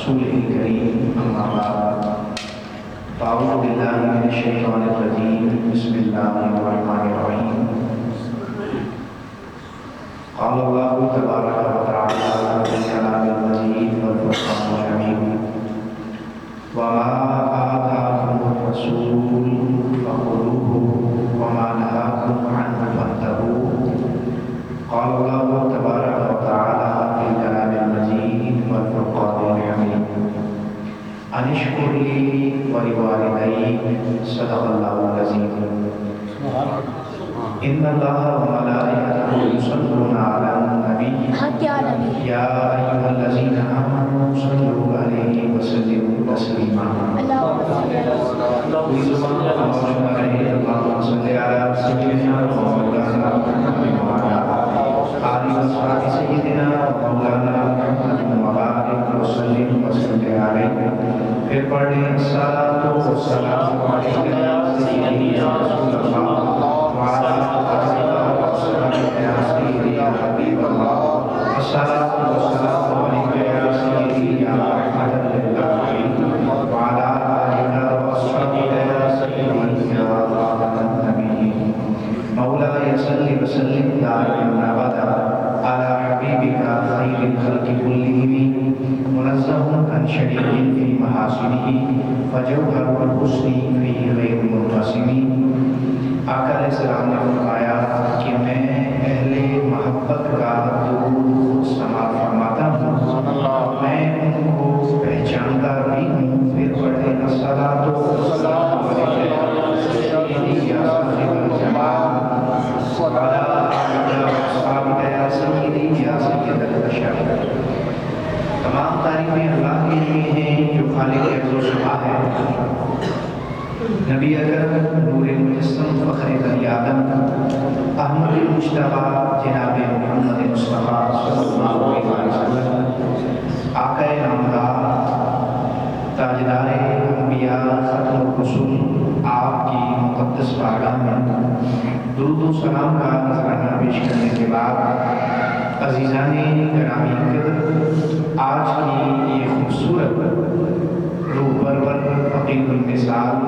رسوله الكريم أما بعد فأعوذ بالله من الشيطان الرجيم بسم الله الرحمن الرحيم قال الله تبارك وتعالى في كلام المجيد والفرقان الحميد وما آتاكم الرسول فخذوه وما نهاكم عنه فانتهوا قال الله تبارك وتعالى في كلام المجيد والفرقان الحميد أن اشكر لي ولوالديك صدق الله العظيم إن الله وملائكته يصلون على النبي يا أيها الذين آمنوا صلوا عليه وسلموا تسليما اللهم صل على سيدنا ومولانا محمد وعلى آل وصحبه سيدنا ومولانا محمد وبارك وسلم عليه پھر پڑھیں الصلاۃ والسلام علیک یا سیدی یا رسول اللہ وعلی آلہ وصحبہ یا سیدی یا حبیب اللہ الصلاۃ والسلام علیک یا سیدی یا رحمۃ للعالمین وعلی آلہ وصحبہ یا سیدی یا خاتم النبیین مولاي صل وسلم دائما ابدا على حبيبك خير الخلق كلهم منزه عن شريك في محاسنه فجوهر الحسن فيه غير منقسم آقا علیہ السلام نے فرمایا کہ میں اہل محبت کا درود سماعت فرماتا ہوں میں ان کو پہچانتا بھی ہوں پھر پڑھیں الصلاۃ والسلام علیک یا سیدی یا صاحب الجمال وعلی آلہ وصحبہ یا سیدی یا سید البشر تمام تعریفیں اللہ کے لیے ہیں جو خالق عرض و سما ہے نبی اکرم نور مجسم فخر بنی آدم احمد مجتبیٰ جناب محمد مصطفیٰ صلی اللہ علیہ وسلم آقا نامدار تاجدار انبیاء ختم الرسول آپ کی مقدس بارگاہ میں درود و سلام کا نذرانہ پیش کرنے کے بعد عزیزان گرامی قدر آج کی یہ خوبصورت روح پرور فقیر المثال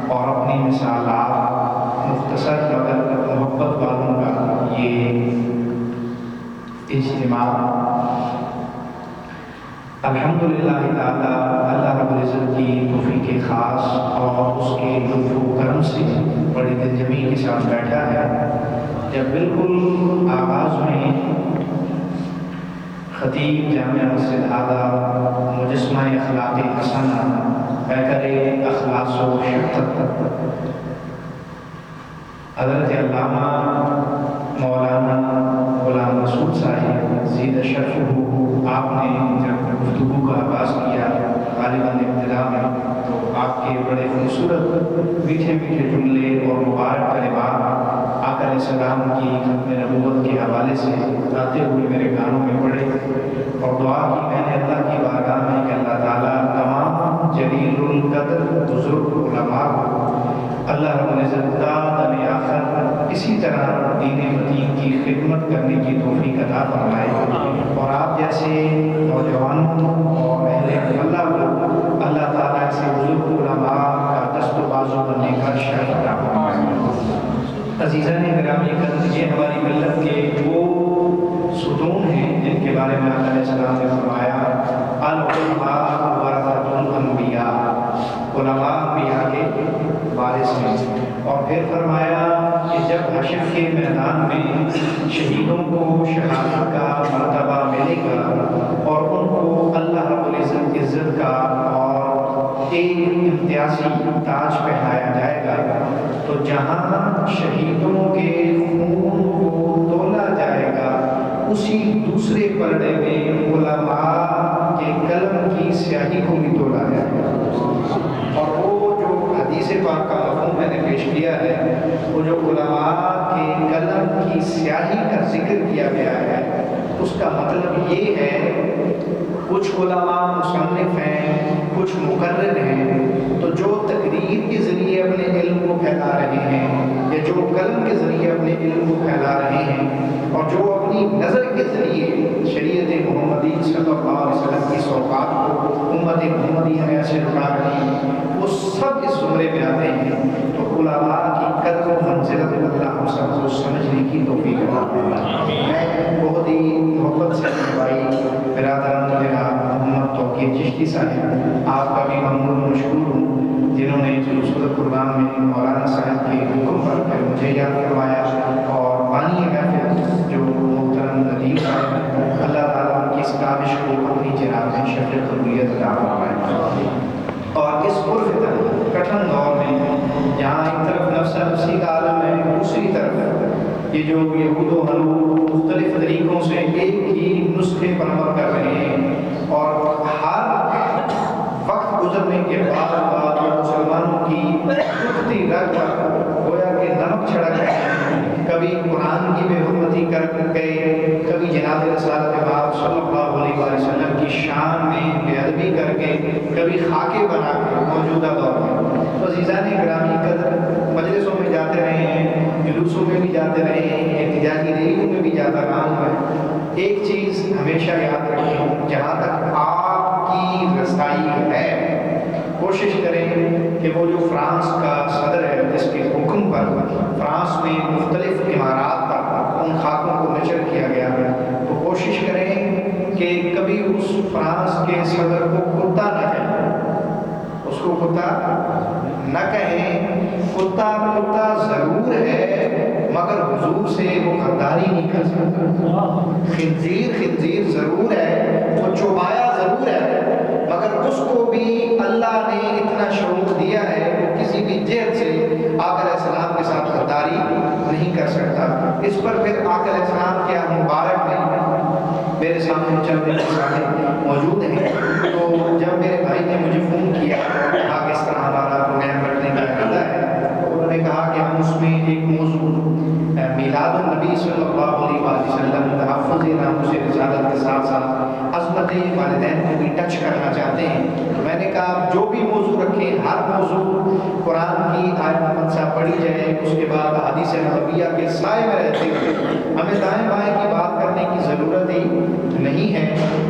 اور اپنی مثالات مختصر مگر محبت والوں کا یہ اجتماع الحمدللہ تعالی اللہ رب العزت کی توفیق خاص اور اس کے لطف و کرم سے بڑی دل جمی کے ساتھ بیٹھا ہے جب بالکل آغاز میں خطیب جامعہ مسجد اعلیٰ مجسمہ اخلاق حسنہ پیکر اخلاص و شفقت حضرت علامہ مولانا غلام رسول صاحب زید شرف آپ نے جب گفتگو کا آغاز کیا غالباً ابتدا میں تو آپ کے بڑے خوبصورت میٹھے میٹھے جملے اور مبارک کلمات آقا علیہ السلام کی ختم نبوت کے حوالے سے گاتے ہوئے میرے کانوں میں پڑے اور دعا کی میں نے اللہ کی بارگاہ میں کہ اللہ تعالیٰ تمام جلیل القدر بزرگ علماء کو اللہ رب العزت تا دم آخر اسی طرح دین مدین کی خدمت کرنے کی توفیق عطا فرمائے اور آپ جیسے نوجوانوں اور اہل اللہ کو اللہ تعالیٰ سے بزرگ علماء کا دست و بازو بننے کا شرف عطا فرمائے عزیزان گرامی قدر یہ ہماری ملت کے وہ ستون ہیں جن کے بارے میں آقا علیہ السلام نے فرمایا العلماء ورثۃ الانبیاء علماء انبیاء کے وارث ہیں اور پھر فرمایا کہ جب حشر کے میدان میں شہیدوں کو شہادت کا مرتبہ ملے گا اور ان کو اللہ رب العزت عزت کا اور ایک امتیازی تاج پہنایا جائے گا تو جہاں شہیدوں کے خون کو تولا جائے گا اسی دوسرے پردے میں علماء کے قلم کی سیاہی کو بھی تولا جائے گا اور وہ جو حدیث پاک کا مفہوم میں نے پیش کیا ہے وہ جو علماء کے قلم کی سیاہی کا ذکر کیا گیا ہے اس کا مطلب یہ ہے کچھ علماء مصنف ہیں کچھ مقرر ہیں تو جو تقریر کے ذریعے اپنے علم کو پھیلا رہے ہیں یا جو قلم کے ذریعے اپنے علم کو پھیلا رہے ہیں اور جو اپنی نظر کے ذریعے شریعت محمدی صلی اللہ علیہ وسلم کی سوغات کو امت محمدی ہمیں ایسے لٹا رہی ہے، وہ سب اس زمرے میں آتے ہیں۔ تو علماء کی قدر و منزلت اللہ ہم سب کو سمجھنے کی توفیق عطا فرمائے۔ میں بہت ہی محبت سے بھائی برادران جناب محمد توقیر چشتی صاحب، آپ کا بھی ممنون و مشکور ہوں، جنہوں نے جلوس القرآن میں مولانا صاحب کے حکم پر پھر مجھے یاد کروایا، اور بانی محفل جو محترم ندیم صاحب، اللہ تعالیٰ ان کی اس کاوش کو اپنی جناب میں شفیع قبولیت عطا فرمائے۔ اور اس پرفتن کٹھن دور میں جہاں ایک طرف نفس نفسی کا عالم ہے، دوسری طرف یہ جو یہود و حنود مختلف طریقوں سے ایک ہی نسخے پر عمل کر رہے ہیں، اور ہر وقت گزرنے کے بعد مسلمانوں کی دکھتی رگ پر گویا کہ نمک چھڑک رہے ہیں، کبھی قرآن کی بے حرمتی کر گئے، کبھی جناب رسالت پاک صلی اللہ علیہ وسلم کی شان میں بے ادبی کر کے، کبھی خاکے بنا کے موجودہ دور میں۔ تو عزیزان گرامی قدر، مجلسوں میں جاتے رہے ہیں، جلوسوں میں بھی جاتے رہے ہیں، احتجاجی ریلیوں میں بھی جاتا رہا ہوں میں، ایک چیز ہمیشہ یاد رکھیں، جہاں تک آپ کی رسائی ہے کوشش کریں کہ وہ جو فرانس کا صدر ہے جس کے حکم پر فرانس میں مختلف عمارات پر ان خاکوں کو نشر کیا گیا ہے، تو کوشش کریں کہ کبھی اس فرانس کے صدر کو کتا نہ کہیں، اس کو کتا نہ کہیں۔ کتا کتا ضرور ہے مگر حضور سے وہ غداری نہیں کر سکتا۔ خنزیر خنزیر ضرور ہے، وہ چوبایا ضرور ہے، مگر اس کو بھی اللہ نے اتنا شعور دیا ہے وہ کسی بھی جہت سے آقا علیہ السلام کے ساتھ غداری نہیں کر سکتا۔ اس پر پھر آقا علیہ السلام کیا مبارک نے، میرے سامنے چند مثالیں موجود ہیں، تو جب میرے بھائی نے مجھے فون کیا کہا کہ اس طرح ہمارا پروگرام رکھنے کا ارادہ ہے، تو انہوں نے کہا کہ ہم اس میں ایک موضوع میلاد النبی صلی اللہ علیہ وسلم، تحفظ ناموس رسالت کے ساتھ ساتھ عظمت والدین کو بھی ٹچ کرنا چاہتے ہیں۔ تو میں نے کہا آپ جو بھی موضوع رکھیں، ہر موضوع قرآن کی آیت منصا پڑھی جائے، اس کے بعد حدیث نبویہ کے سائے میں رہتے ہوئے ہمیں دائیں بائیں کی بات کرنے کی ضرورت ہی نہیں ہے،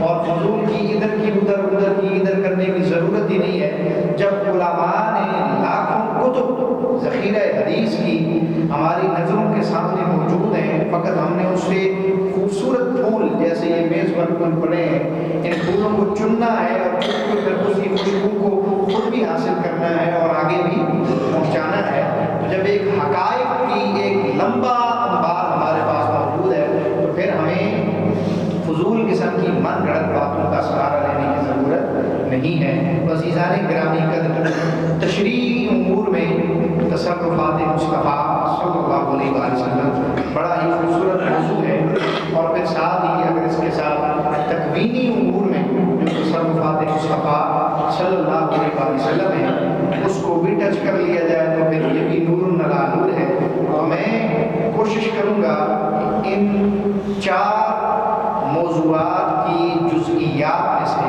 اور فضول کی ادھر کی ادھر، ادھر کی ادھر کرنے کی ضرورت ہی نہیں ہے۔ جب علماء نے لاکھوں کتب ذخیرہ حدیث کی ہماری نظروں کے سامنے موجود ہیں، فقط ہم نے اس سے خوبصورت پھول جیسے یہ میز پر پھول پڑے ہیں، ان پھولوں کو چننا ہے اور اس کی خوشبو کو خود بھی حاصل کرنا ہے اور آگے بھی پہنچانا ہے۔ تو جب ایک حقائق کی ایک لمبا انبار ہمارے پاس موجود ہے، تو پھر ہمیں فضول قسم کی من گھڑت باتوں کا سہارا لینے کی ضرورت نہیں ہے۔ تو عزیزان گرامی قدر، تشریعی امور میں تصرفات مصطفیٰ صلی اللہ علیہ وسلم بڑا ہی خوبصورت موضوع ہے، اور پھر ساتھ ہی اگر اس کے ساتھ تکوینی امور میں جو تصرفات مصطفیٰ صلی اللہ علیہ وسلم ہے اس کو بھی ٹچ کر لیا جائے تو پھر یہ بھی نور علی نور ہے۔ اور میں کوشش کروں گا ان 4 موضوعات کی جزئیات میں سے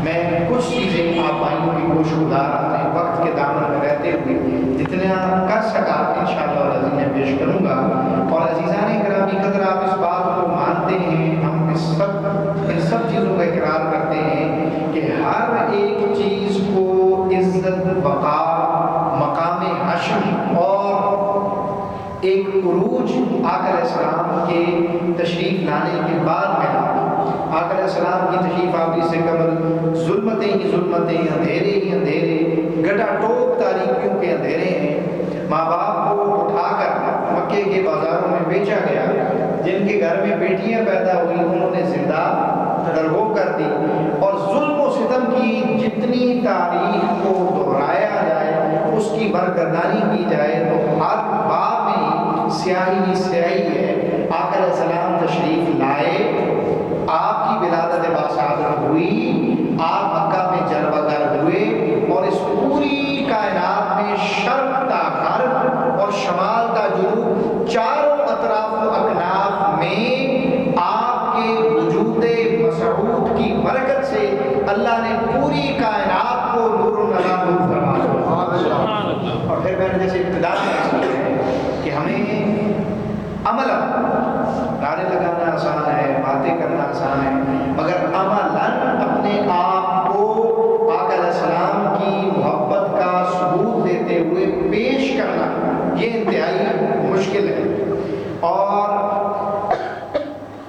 میں کچھ چیزیں آپ بھائیوں کی گوش گزار اپنے وقت کے دامن میں رہتے ہوئے جتنا کر سکا انشاءاللہ العزیز میں پیش کروں گا۔ اور عزیزان گرامی قدر، آپ اس بات کو مانتے ہیں، ہم ان سب چیزوں کا اقرار کرتے ہیں کہ ہر ایک چیز کو عزت، وقار، مقام حشر اور ایک عروج آقا علیہ السلام کے تشریف لانے کے بعد میں آقا علیہ السلام کی تشریف آوری سے قبل ظلمتیں ہی ظلمتیں، اندھیرے ہی اندھیرے، گٹا ٹوپ تاریکیوں کے اندھیرے ہیں۔ ماں باپ کو اٹھا کر مکے کے بازاروں میں بیچا گیا، جن کے گھر میں بیٹیاں پیدا ہوئی انہوں نے زندہ درگو کر دی، اور ظلم و ستم کی جتنی تاریخ کو دہرایا جائے، اس کی برگردانی کی جائے، تو ہر باب میں سیاہی ہی سیاہی ہے۔ آقا علیہ السلام تشریف لائے، آپ کی ولادت باصادر ہوئی، آپ مکہ میں جلوہ گر ہوئے، اور اس پوری کائنات میں شرق تا غرب اور شمال تا جنوب، چاروں اطراف و اکناف میں آپ کے وجود مسعود کی برکت سے اللہ نے پوری کائنات کو نور علی نور فرما دیا۔ اور پھر میں نے جیسے ابتدا میں کہ ہمیں عمل، نعرے لگانا آسان ہے، باتیں کرنا آسان ہے، مگر عملاً اپنے آپ کو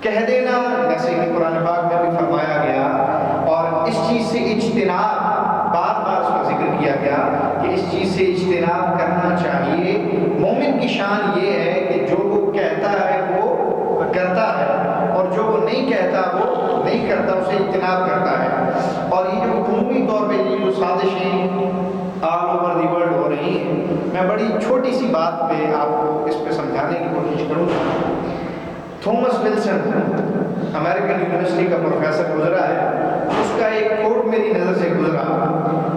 کہہ دینا، جیسے کہ قرآن پاک میں بھی فرمایا گیا، اور اس چیز سے اجتناب، بار بار اس کا ذکر کیا گیا کہ اس چیز سے اجتناب کرنا چاہیے۔ مومن کی شان یہ ہے کہ جو وہ کہتا ہے وہ کرتا ہے، اور جو وہ نہیں کہتا وہ نہیں کرتا، اسے اجتناب کرتا ہے۔ اور یہ جو عمومی طور پہ یہ جو سازشیں آل اوور دی ورلڈ ہو رہی ہیں، میں بڑی چھوٹی سی بات پہ آپ کو اس پہ سمجھانے کی کوشش کروں گا۔ تھامس ولسن امریکن یونیورسٹی کا پروفیسر گزرا ہے، اس کا ایک کوٹ میری نظر سے گزرا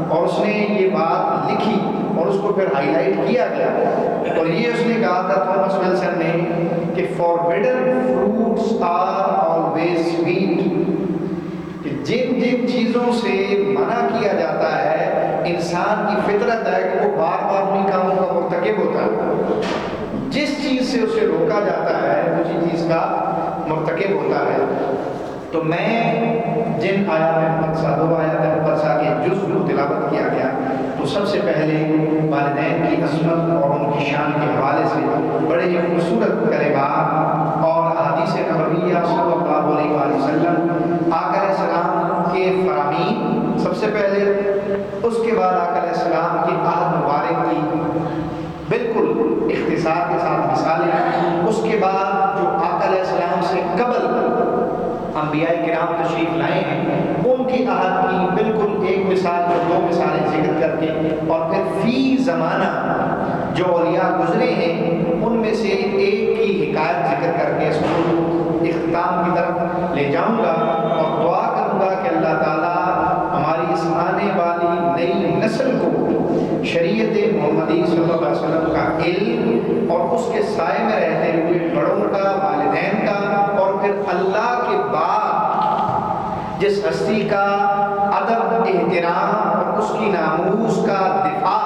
اور اس نے یہ بات لکھی اور اس کو پھر ہائی لائٹ کیا گیا، اور یہ اس نے کہا تھا تھامس ولسن نے کہ forbidden fruits are always sweet, کہ جن جن چیزوں سے منع کیا جاتا ہے انسان کی فطرت ہے کہ وہ بار بار انہیں کاموں کا مرتکب ہوتا ہے، جس چیز سے اسے روکا جاتا ہے اسی چیز کا مرتکب ہوتا ہے۔ تو میں جن آیات مقدسہ، 2 آیات مقدسہ کے جزء کو تلاوت کیا گیا، تو سب سے پہلے والدین کی عظمت اور ان کی شان کے حوالے سے بڑے ہی خوبصورت کلمات اور احادیث نبویہ صلی اللہ علیہ وآلہ وسلم، آقا علیہ السلام کے فرامین سب سے پہلے، اس کے بعد آقا علیہ السلام کے عہد مبارک کی بالکل اختصار کے ساتھ مثالیں، اس کے بعد جو آقا علیہ السلام سے قبل انبیاء کرام تشریف لائے ہیں ان کی عہد کی بالکل ایک مثال اور 2 مثالیں ذکر کر کے، اور پھر فی زمانہ جو اولیاء گزرے ہیں ان میں سے ایک کی حکایت ذکر کر کے اس کو اختتام کی طرف لے جاؤں گا، اور دعا کروں گا کہ اللہ تعالیٰ ہماری اس آنے والی نئی نسل کو شریعت محمدی صلی اللہ علیہ وسلم کا علم اور اس کے سائے میں رہتے ہوئے بڑوں کا، والدین کا، اور پھر اللہ کے بعد جس ہستی کا ادب، احترام اور اس کی ناموس کا دفاع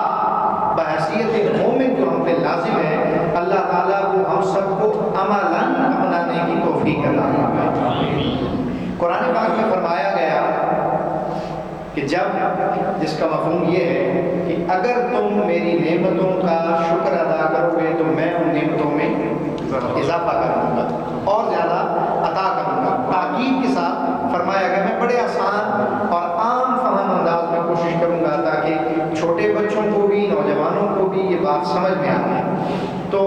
بحیثیت مومن جو ہم پہ لازم ہے، اللہ تعالیٰ وہ ہم سب کو عملاً اپنانے کی توفیق عطا فرمائے۔ قرآن پاک میں فرمایا گیا کہ جب، جس کا مفہوم یہ ہے کہ اگر تم میری نعمتوں کا شکر ادا کرو گے تو میں ان نعمتوں میں اضافہ کروں گا اور زیادہ عطا کروں گا۔ تاکید کے ساتھ فرمایا گیا، میں بڑے آسان اور عام فہم انداز میں کوشش کروں گا تاکہ چھوٹے بچوں کو بھی، نوجوانوں کو بھی یہ بات سمجھ میں آئے۔ تو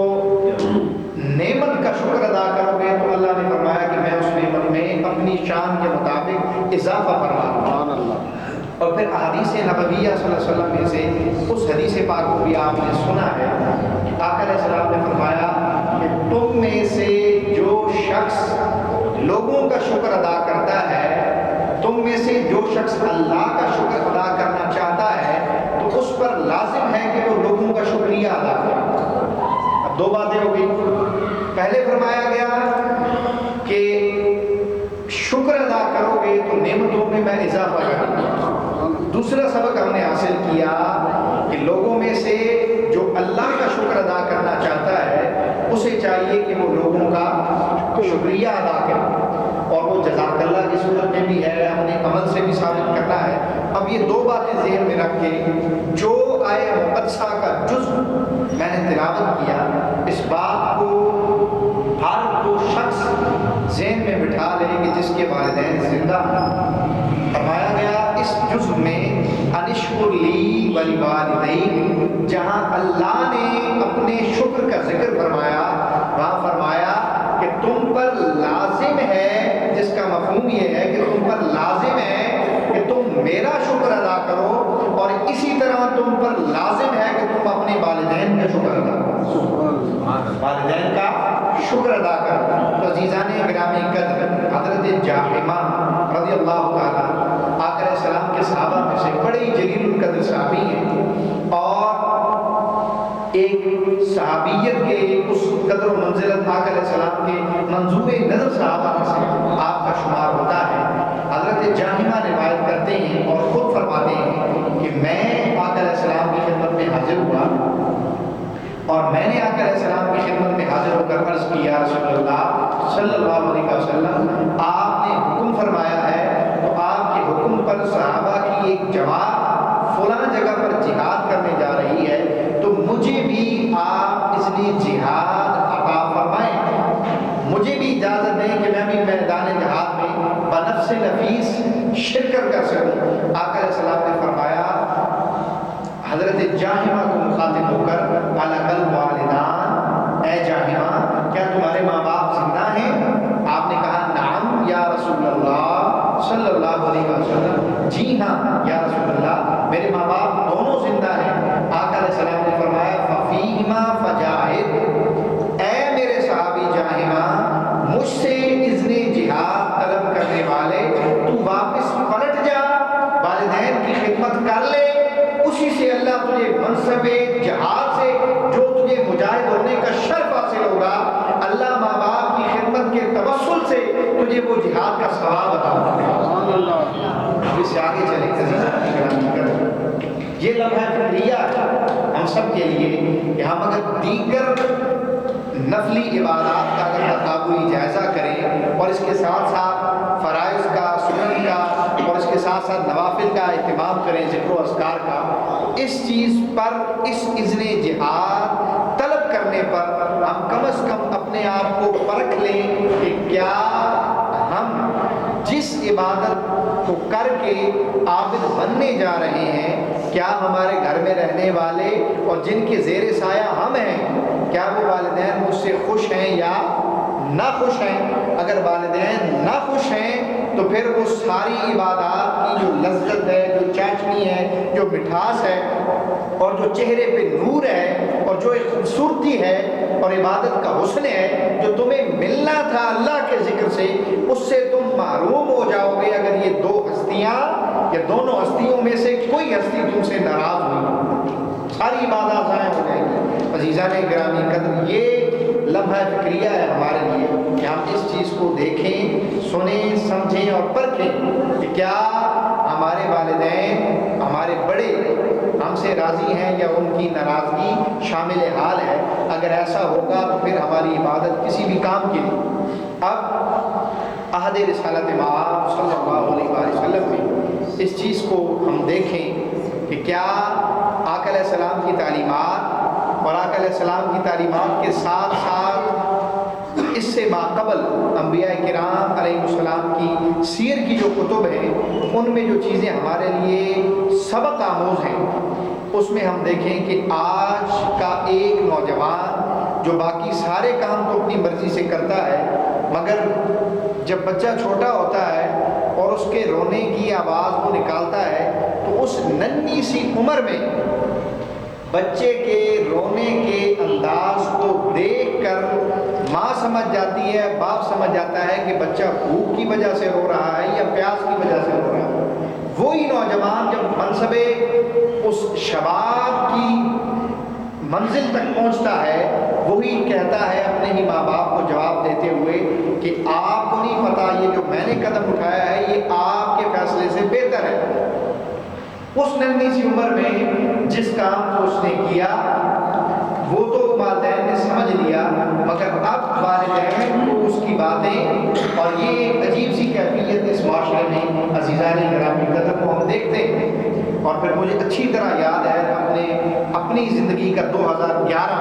نعمت کا شکر ادا کرو گے تو اللہ نے فرمایا کہ میں اس نعمت میں اپنی شان کے مطابق اضافہ فرما دوں گا۔ اور پھر احادیث نبویہ صلی اللہ علیہ وسلم میں سے اس حدیث پاک کو بھی آپ نے سنا ہے کہ آقا علیہ السلام نے فرمایا کہ تم میں سے جو شخص لوگوں کا شکر ادا کرتا ہے، تم میں سے جو شخص اللہ کا شکر ادا کرنا چاہتا ہے تو اس پر لازم ہے کہ وہ لوگوں کا شکریہ ادا کرے۔ اب 2 باتیں ہو گئی، پہلے فرمایا گیا کہ شکر ادا کرو گے تو نعمتوں میں میں اضافہ کروں گا۔ دوسرا سبق ہم نے حاصل کیا کہ لوگوں میں سے جو اللہ کا شکر ادا کرنا چاہتا ہے اسے چاہیے کہ وہ لوگوں کا شکریہ ادا کرے، اور وہ جزاک اللہ کی صورت میں بھی ہے، اپنے عمل سے بھی ثابت کرنا ہے۔ اب یہ 2 باتیں ذہن میں رکھ کے جو آیہ مقدسہ کا جزء میں نے تلاوت کیا، اس بات کو ہر وہ شخص ذہن میں بٹھا لے کہ جس کے والدین زندہ ہیں۔ فرمایا گیا اس جزء میں انشکر لی ولوالدیک، جہاں اللہ نے اپنے شکر کا ذکر فرمایا وہاں فرمایا کہ تم پر لازم ہے، جس کا مفہوم یہ ہے کہ تم پر لازم ہے کہ تم میرا شکر ادا کرو، اور اسی طرح تم پر لازم ہے کہ تم اپنے والدین کا شکر ادا کرو، والدین کا شکر ادا کرو۔ تو عزیزان گرامی قدر، حضرت جاحمہ رضی اللہ تعالیٰ آقا علیہ السلام کے صحابہ میں سے بڑے جلیل القدر صحابی ہیں، اور ایک صحابیت کے اس قدر و منزلت آقا علیہ السلام کے منظور نظر صحابہ میں سے آپ کا شمار ہوتا ہے۔ حضرت جاحمہ روایت کرتے ہیں اور خود فرماتے ہیں کہ میں آقا علیہ السلام کی خدمت میں حاضر ہوا، اور میں نے آقا علیہ السلام کی خدمت میں حاضر ہو کر عرض کیا، رسول اللہ صلی اللہ علیہ وسلم آپ نے حکم فرمایا ہے، تو آپ کے حکم پر صحابہ کی ایک جماعت فلاں جگہ پر جہاد کرنے جا رہی ہے، تو مجھے بھی آپ اس لیے جہاد عطا فرمائیں، مجھے بھی اجازت دیں کہ میں بھی شرکت کر سکوں. آقا علیہ السلام نے فرمایا حضرت جاہمہ کو مخاطب ہو کر الکل والدان، اے جاہمہ کیا تمہارے ماں باپ زندہ ہیں؟ آپ نے کہا نعم یا رسول اللہ صلی اللہ علیہ وسلم، جی ہاں یا رسول اللہ میرے ماں باپ دونوں زندہ ہیں. آقا علیہ السلام نے فرمایا ففیہما فجاہد، اے میرے صحابی جاہمہ مجھ سے اذن جہاد طلب کرنے والے تو واپس پلٹ جا، والدین کی خدمت کر لے، اسی سے اللہ تجھے منصب جہاد سے جو تجھے مجاہد ہونے کا شرف حاصل ہوگا، اللہ ماں باپ کی خدمت کے توسل سے تجھے وہ جہاد کا ثواب عطا کرے. اس سے آگے چلیں یہ لمحہ فکریہ ہم سب کے لیے کہ ہم اگر دیگر نفلی عبادات کا اگر تقابلی جائزہ کریں اور اس کے ساتھ ساتھ فرائض کا، سنن کا اور اس کے ساتھ ساتھ نوافل کا اہتمام کریں، ذکر و اذکار کا، اس چیز پر، اس اذن جہاد طلب کرنے پر ہم کم از کم اپنے آپ کو پرکھ لیں کہ کیا ہم جس عبادت کو کر کے عابد بننے جا رہے ہیں، کیا ہمارے گھر میں رہنے والے اور جن کے زیر سایہ ہم ہیں، کیا وہ والدین مجھ سے خوش ہیں یا نہ خوش ہیں؟ اگر والدین نہ خوش ہیں تو پھر وہ ساری عبادات کی جو لذت ہے، جو چاشنی ہے، جو مٹھاس ہے اور جو چہرے پہ نور ہے اور جو ایک خوبصورتی ہے اور عبادت کا حسن ہے جو تمہیں ملنا تھا اللہ کے ذکر سے، اس سے تم محروم ہو جاؤ گے اگر یہ دو ہستیاں یا دونوں ہستیوں میں سے کوئی ہستی تم سے ناراض ہوئی، ساری عبادات ضائع ہو جائیں گی. عزیزان گرامی قدر، یہ لمحہ فکریہ ہے ہمارے لیے کہ ہم اس چیز کو دیکھیں، سنیں، سمجھیں اور پرکھیں کہ کیا ہمارے والدین، ہمارے بڑے ہم سے راضی ہیں یا ان کی ناراضگی شامل حال ہے. اگر ایسا ہوگا تو پھر ہماری عبادت کسی بھی کام کی نہیں. اب عہد رسالت مآب صلی اللہ علیہ وآلہ وسلم میں اس چیز کو ہم دیکھیں کہ کیا آقا علیہ السلام کی تعلیمات اور آقا علیہ السلام کی تعلیمات کے ساتھ ساتھ اس سے ماقبل انبیاء کرام علیہ السلام کی سیر کی جو کتب ہیں ان میں جو چیزیں ہمارے لیے سبق آموز ہیں، اس میں ہم دیکھیں کہ آج کا ایک نوجوان جو باقی سارے کام تو اپنی مرضی سے کرتا ہے، مگر جب بچہ چھوٹا ہوتا ہے اور اس کے رونے کی آواز وہ نکالتا ہے تو اس ننھی سی عمر میں بچے کے رونے کے انداز کو دیکھ کر ماں سمجھ جاتی ہے، باپ سمجھ جاتا ہے کہ بچہ بھوک کی وجہ سے رو رہا ہے یا پیاس کی وجہ سے رو رہا ہے. وہی نوجوان جب منصب اس شباب کی منزل تک پہنچتا ہے، وہی کہتا ہے اپنے ہی ماں باپ کو جواب دیتے ہوئے کہ آپ کو نہیں پتا یہ جو میں نے قدم اٹھایا ہے یہ آپ کے فیصلے سے بہتر ہے. اس ننھی سی عمر میں جس کام کو اس نے کیا وہ تو والدین نے سمجھ لیا، مگر اب والدین کو اس کی باتیں، اور یہ ایک عجیب سی کیفیت اس معاشرے میں عزیزان گرامی قدر کو ہم دیکھتے ہیں. اور پھر مجھے اچھی طرح یاد ہے اپنی زندگی کا 2011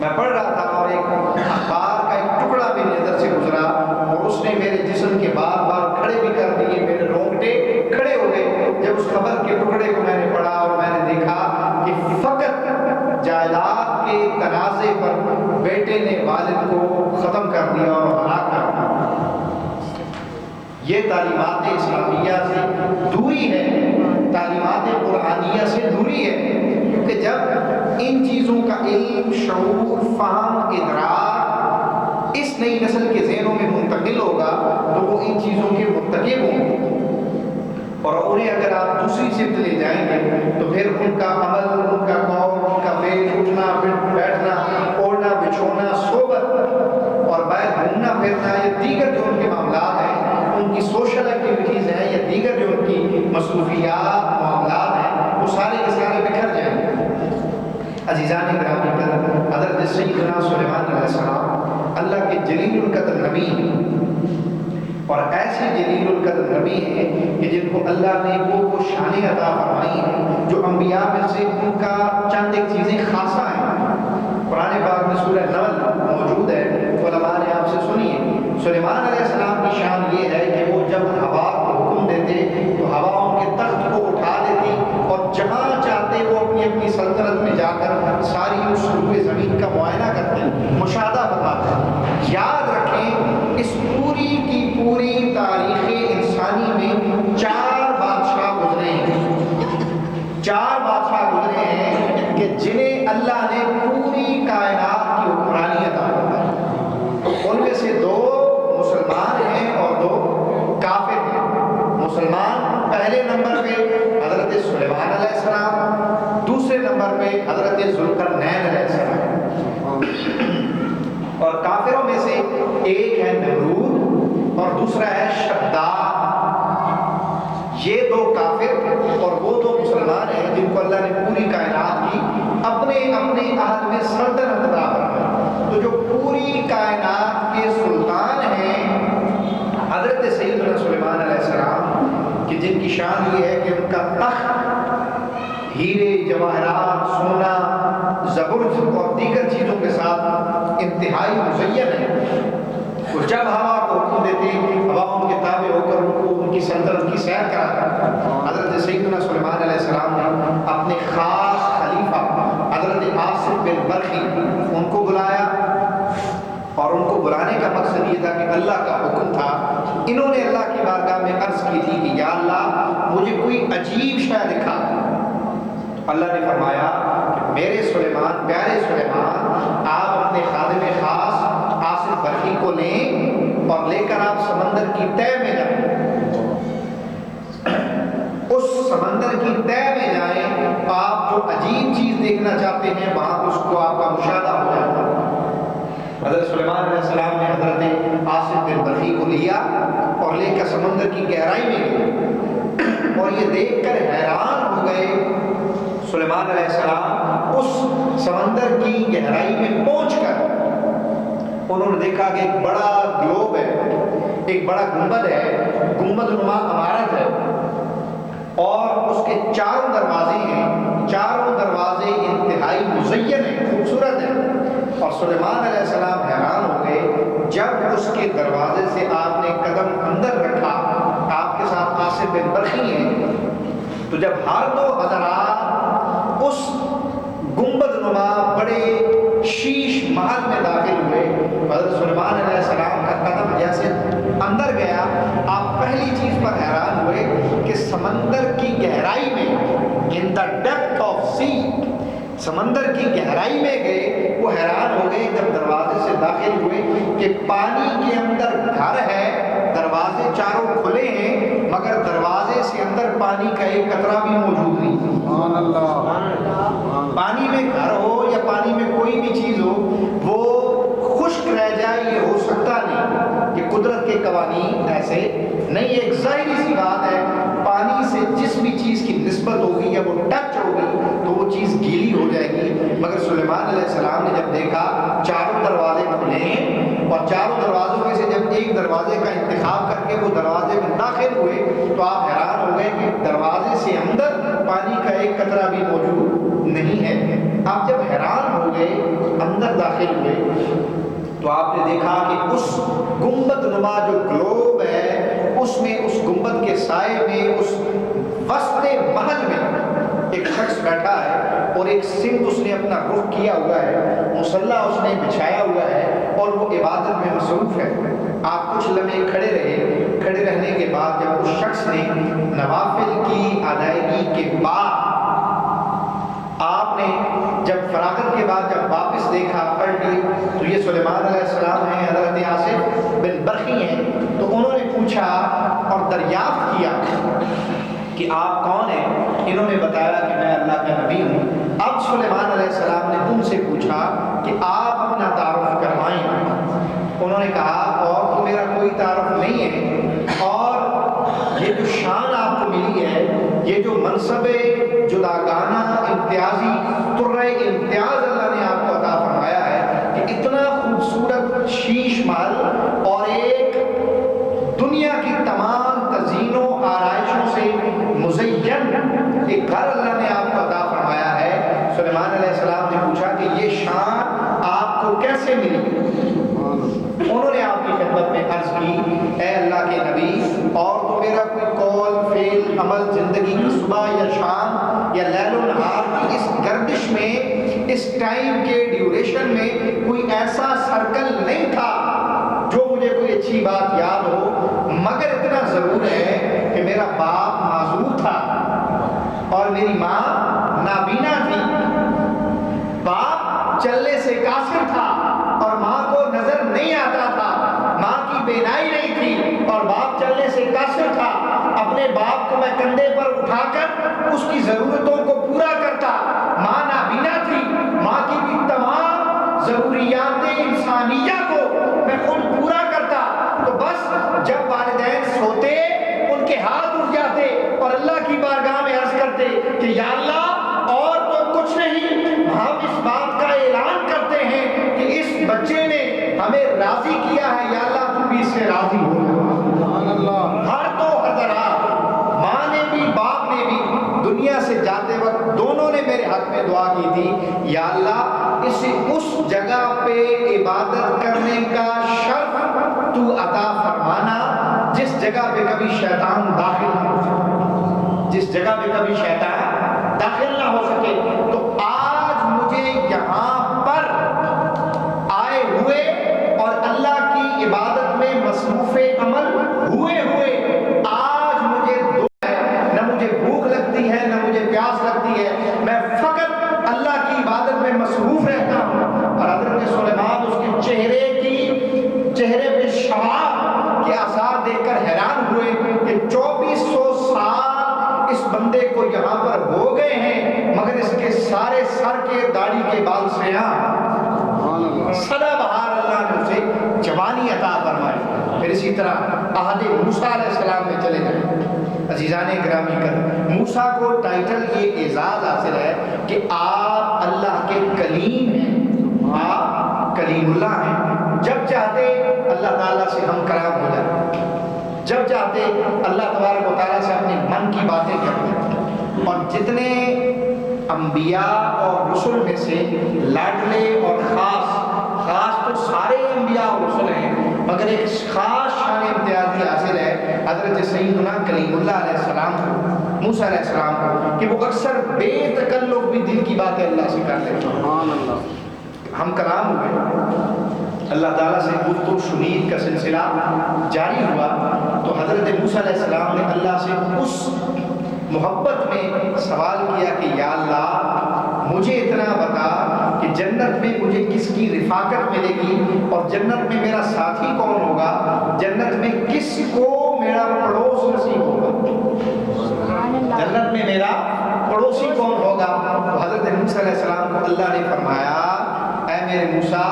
میں پڑھ رہا تھا اور ایک اخبار کا ایک ٹکڑا میری نظر سے گزرا اور اس نے میرے جسم کے بار بار کھڑے بھی کر دیے، میرے رونگٹے کھڑے ہو گئے جب اس خبر کے ٹکڑے کو میں نے پڑھا اور میں نے دیکھا کہ فقط جائیداد کے تنازع پر بیٹے نے والد کو ختم کر دیا اور ہلاک کر دیا. یہ تعلیمات اسلامیہ سے دوری ہے، تعلیمات قرآنیہ سے دوری ہے، کیونکہ جب ان چیزوں کا علم، شعور، فہم، ادراک اس نئی نسل کے ذہنوں میں منتقل ہوگا تو وہ ان چیزوں کے مرتکب ہوں گے، اور انہیں اگر آپ دوسری سمت لے جائیں گے تو پھر ان کا عمل، ان کا قول، ان کا فعل، اٹھنا بیٹھنا، اوڑھنا بچھونا، صحبت اور باہر گھومنا پھرنا، یہ دیگر جو ان کے معاملات ہیں، ان کی سوشل ایکٹیویٹیز ہیں یا دیگر جو ان کی مصروفیات، معاملات ہیں، وہ سارے کے سارے بکھر جائیں گے. عزیزان گرامی قدر، حضرت سیدنا سلیمان علیہ السلام اللہ کے جلیل القدر نبی ہیں، اور ایسے جلیل القدر نبی ہیں کہ جن کو اللہ نے وہ شانیں عطا فرمائی ہیں جو انبیاء میں سے ان کا چند ایک چیزیں خاصہ ہیں. قرآن پاک میں سورہ نمل موجود ہے، علماء نے آپ سے سنی ہے. سلیمان علیہ السلام کی شان یہ ہے کہ وہ جب ہوا کو اپنی سلطنت میں جا کر ساری اس روئے زمین کا معائنہ کرتے ہیں، مشاہدہ فرماتے ہیں۔ یاد رکھیں اس پوری کی پوری تاریخ انسانی میں 4 بادشاہ گزرے ہیں، 4 بادشاہ گزرے ہیں کہ جنہیں اللہ نے پوری کائنات کی حکمرانی عطا فرمائی۔ ان میں سے 2 مسلمان ہیں اور 2 کافر ہیں۔ مسلمان پہلے نمبر پہ حضرت سلیمان علیہ السلام، دوسرے نمبر پہ حضرت ذوالقرنین علیہ السلام، اور کافروں میں سے ایک ہے نمرود اور دوسرا ہے شداد۔ یہ 2 کافر اور وہ 2 مسلمان ہیں جن کو اللہ نے پوری کائنات کی اپنے اپنے عہد میں سلطنت عطا فرمائی۔ تو جو پوری کائنات کے سلطان ہیں حضرت سیدنا سلیمان علیہ السلام، کہ جن کی شان یہ ہے کہ ان کا تخت ہیرے جواہرات سونا زبرجد اور دیگر چیزوں کے ساتھ انتہائی مزین ہے۔ وہ جب ہوا کو حکم دیتے ہوا ان کے تابع ہو کر ان کو ان کی سلطنت کی سیر کراتا۔ حضرت سیدنا سلیمان علیہ السلام نے اپنے خاص خلیفہ حضرت آصف بن برخی ان کو بلایا، اور ان کو بلانے کا مقصد یہ تھا کہ اللہ کا حکم تھا۔ انہوں نے اللہ کی بارگاہ میں عرض کی تھی کہ یا اللہ مجھے کوئی عجیب شے دکھا۔ اللہ نے فرمایا کہ میرے سلیمان، پیارے سلیمان، آپ اپنے خادم خاص آصف برخی کو لیں اور لے کر آپ سمندر کی تہہ میں جائیں۔ اس سمندر کی تہہ میں جائیں، آپ جو عجیب چیز دیکھنا چاہتے ہیں وہاں اس کو آپ کا مشاہدہ ہو جائے گا۔ حضرت سلیمان علیہ السلام نے حضرت آصف بن برخی کو لیا اور لے کر سمندر کی گہرائی میں گئے، اور یہ دیکھ کر حیران ہو گئے سلیمان علیہ السلام۔ اس سمندر کی گہرائی میں پہنچ کر انہوں نے دیکھا کہ ایک بڑا گلوب ہے، ایک بڑا گنبد ہے، گنبد نما عمارت ہے، اور اس کے 4 دروازے ہیں، 4 دروازے انتہائی مزین ہیں، خوبصورت ہیں۔ اور سلیمان علیہ السلام حیران ہو گئے جب اس کے دروازے سے آپ نے قدم اندر رکھا۔ آپ کے ساتھ آصف بن برخی ہیں، تو جب ہر 2 حضرات اس گنبد نما بڑے شیش محل میں داخل ہوئے، حضرت سلیمان علیہ السلام کا قدم جیسے اندر گیا، آپ پہلی چیز پر حیران ہوئے کہ سمندر کی گہرائی میں، in the depth of sea، سمندر کی گہرائی میں گئے۔ وہ حیران ہو گئے جب دروازے سے داخل ہوئے کہ پانی کے اندر گھر ہے، دروازے چاروں کھلے ہیں، مگر دروازے سے اندر پانی کا ایک قطرہ بھی موجود نہیں۔ سبحان اللہ۔ پانی میں گھر ہو یا پانی میں کوئی بھی چیز ہو، وہ خشک رہ جائے یہ ہو سکتا نہیں، کہ قدرت کے قوانین ایسے نہیں۔ ایک ظاہری سی بات ہے، پانی سے جس بھی چیز کی نسبت ہوگی یا وہ ٹچ ہوگی تو وہ چیز گیلی ہو جائے گی۔ مگر سلیمان علیہ السلام نے جب دیکھا 4 دروازے کھلے ہیں، اور 4 دروازوں میں سے جب ایک دروازے کا انتخاب کر کے وہ دروازے میں داخل ہوئے، تو آپ حیران ہو گئے کہ دروازے سے اندر پانی کا ایک قطرہ بھی موجود نہیں ہے۔ آپ جب حیران ہو گئے، اندر داخل ہوئے، تو آپ نے دیکھا کہ اس گنبد نما جو گلوب ہے، اس میں، اس گنبد کے سائے میں، اس وسط محل میں ایک شخص بیٹھا ہے، اور ایک سمت اس نے اپنا رخ کیا ہوا ہے، مصلی اس نے بچھایا ہوا ہے، اور وہ عبادت میں مصروف ہے۔ آپ کچھ لمحے کھڑے رہے، کھڑے رہنے کے بعد جب اس شخص نے نوافل کی ادائیگی کے بعد، آپ نے جب فراغت کے بعد جب واپس دیکھا پلٹی، تو یہ سلیمان علیہ السلام ہیں، حضرت آصف بن برخی ہیں، تو انہوں نے پوچھا اور دریافت کیا کہ آپ کون ہیں؟ انہوں نے بتایا کہ میں اللہ کا نبی ہوں۔ اب سلیمان علیہ السلام نے ان سے پوچھا کہ آپ اپنا تعارف کروائیں۔ انہوں نے کہا اور تو میرا کوئی تعارف نہیں ہے، اور یہ جو شان آپ کو ملی ہے، یہ جو منصب جداگانہ امتیازی ترے امتیاز اللہ نے آپ کو عطا فرمایا ہے کہ اتنا خوبصورت شیش محل اور ایک دنیا کی تمام تزئین و آرائشوں سے مزین ایک گھر اللہ نے آپ کو عطا فرمایا ہے۔ سلیمان علیہ السلام نے پوچھا کہ یہ شان آپ کو کیسے ملی؟ انہوں نے آپ کی خدمت میں عرض کی، اے اللہ کے نبی، اور تو میرا کوئی قول، فعل، عمل زندگی کی صبح یا شام یا لیل و نہار کی اس آفریش میں اس ٹائم کے ڈیوریشن میں کوئی ایسا سرکل نہیں تھا جو مجھے کوئی اچھی بات یاد ہو، مگر اتنا ضرور ہے کہ میرا باپ معذور تھا اور میری ماں نابینا تھی۔ باپ چلنے سے قاصر تھا اور ماں کو نظر نہیں آتا تھا، ماں کی بینائی نہیں تھی اور باپ چلنے سے قاصر تھا۔ اپنے باپ کو میں کندھے پر اٹھا کر اس کی ضرورتوں کو پورا کرتا۔ ماں نابینا تھی، ماں کی بھی تمام ضروریات انسانیہ کو میں خود پورا کرتا۔ تو بس جب والدین سوتے ان کے ہاتھ اٹھ جاتے اور اللہ کی بارگاہ میں عرض کرتے کہ یا اللہ اور تو کچھ نہیں، ہم اس بات کا اعلان کرتے ہیں کہ اس بچے نے ہمیں راضی کیا ہے، یا اللہ تو بھی اس سے راضی ہو۔ ہر تو حضرات، ماں نے بھی باپ نے بھی دنیا سے جاتے وقت دونوں نے میرے حق میں دعا کی تھی، یا اللہ اسے اس جگہ پہ عبادت کرنے کا شرف تو عطا فرمانا جس جگہ پہ کبھی شیطان داخل نہ ہو سکے، جس جگہ پہ کبھی شیطان داخل نہ ہو سکے۔ تو آج مجھے یہاں پر آئے ہوئے اور اللہ کی عبادت میں مصروف عمل ہوئے آج مجھے نہ مجھے بھوک لگتی ہے نہ مجھے پیاس لگتی ہے، میں فقط اللہ کی عبادت میں مصروف رہتا ہوں۔ اور حضرت سلیمان اس کے چہرے پہ شباب کے آثار دیکھ کر حیران ہوئے کہ 2400 سال اس بندے کو یہاں پر ہو گئے ہیں مگر اس کے سارے سر کے داڑھی کے بال سیاہ، سدا بہار اللہ نے اسے جوانی عطا فرمائی۔ پھر اسی طرح عہد موسیٰ علیہ السلام میں چلے گئے۔ عزیزان گرامی کر موسیٰ کو ٹائٹل یہ اعزاز حاصل ہے کہ آپ اللہ کے کلیم ہیں، آپ کلیم اللہ ہیں۔ جب چاہتے اللہ تعالیٰ سے ہم کلام ہو جاتے، جب چاہتے اللہ تبارک و تعالیٰ سے اپنے من کی باتیں کرتے۔ اور جتنے انبیاء اور رسل میں سے لاڈلے اور خاص تو سارے انبیاء اور رسل ہیں، مگر ایک خاص شان امتیازی حاصل ہے حضرت سیدنا کلیم اللہ علیہ السلام کو، موسیٰ علیہ السلام کو، کہ وہ اکثر بے تکلف بھی دل کی باتیں اللہ سے کر لیتے ہیں۔ ہم کلام ہوئے، اللہ تعالیٰ سے گفت و شنید کا سلسلہ جاری ہوا، تو حضرت موسیٰ علیہ السلام نے اللہ سے اس محبت میں سوال کیا کہ یا اللہ مجھے اتنا بتا کہ جنت میں مجھے کس کی رفاقت ملے گی اور جنت میں میرا ساتھی کون ہوگا، جنت میں کس کو میرا پڑوس نصیب ہوگا، جنت میں میرا پڑوسی کون ہوگا۔ تو حضرت موسیٰ علیہ السلام کو اللہ نے فرمایا اے میرے موسیٰ،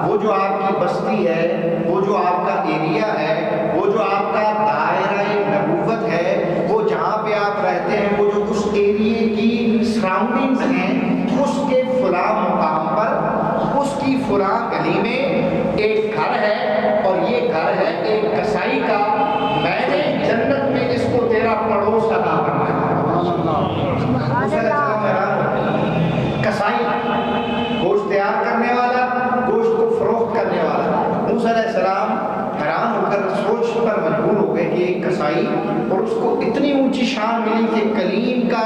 وہ جو آپ کی بستی ہے، وہ جو آپ کا ایریا ہے، وہ جو آپ کا دائرہ نبوت ہے، وہ جہاں پہ آپ رہتے ہیں، وہ جو اس ایریے کی سراؤنڈنگز ہیں، اس کے فلاں مقام پر، اس کی فلاں گلی میں ایک گھر ہے اور یہ گھر ہے ایک کسائی کا، میں نے جنت میں اس کو تیرا پڑوس عطا کرنا ہے۔ کسائی گوشت تیار کرنے والا، گوشت کو فروخت کرنے والا۔ موسیٰ علیہ السلام حیران ہو کر سوچ پر مجبور ہو گئے کہ ایک کسائی، اور اس کو اتنی اونچی شان ملی کہ کلیم کا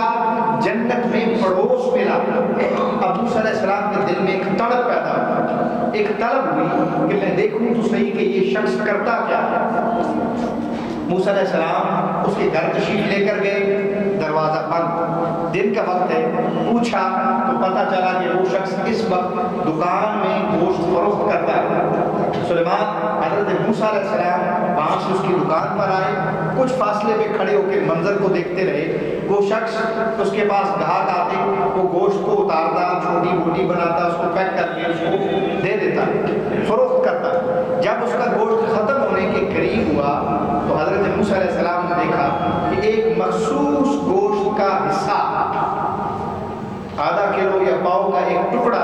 جنت میں پڑوس ملا۔ اب موسیٰ علیہ السلام کے دل میں ایک تڑپ پیدا ہوئی، ایک طلب ہوئی کہ میں دیکھوں تو صحیح کہ یہ شخص کرتا کیا ہے۔ موسیٰ علیہ السلام اس کے گھر تشریف لے کر گئے، دروازہ بند، دن کا وقت ہے، پوچھا تو پتہ چلا کہ وہ شخص اس وقت دکان میں گوشت فروخت کرتا ہے۔ سلیمان حضرت موسیٰ علیہ السلام وہاں سے اس کی دکان پر آئے، کچھ فاصلے پہ کھڑے ہو کے منظر کو دیکھتے رہے۔ وہ شخص اس کے پاس گاہک آتے، وہ گوشت کو اتارتا، چھوٹی بوٹی بناتا، اس کو پیک کر کے اس کو دے دیتا، فروخت کرتا۔ جب اس کا گوشت ختم ہونے کے قریب ہوا تو حضرت موسیٰ علیہ السلام نے دیکھا کہ ایک مخصوص گوشت کا حصہ، آدھا کلو یا پاؤ کا ایک ٹکڑا،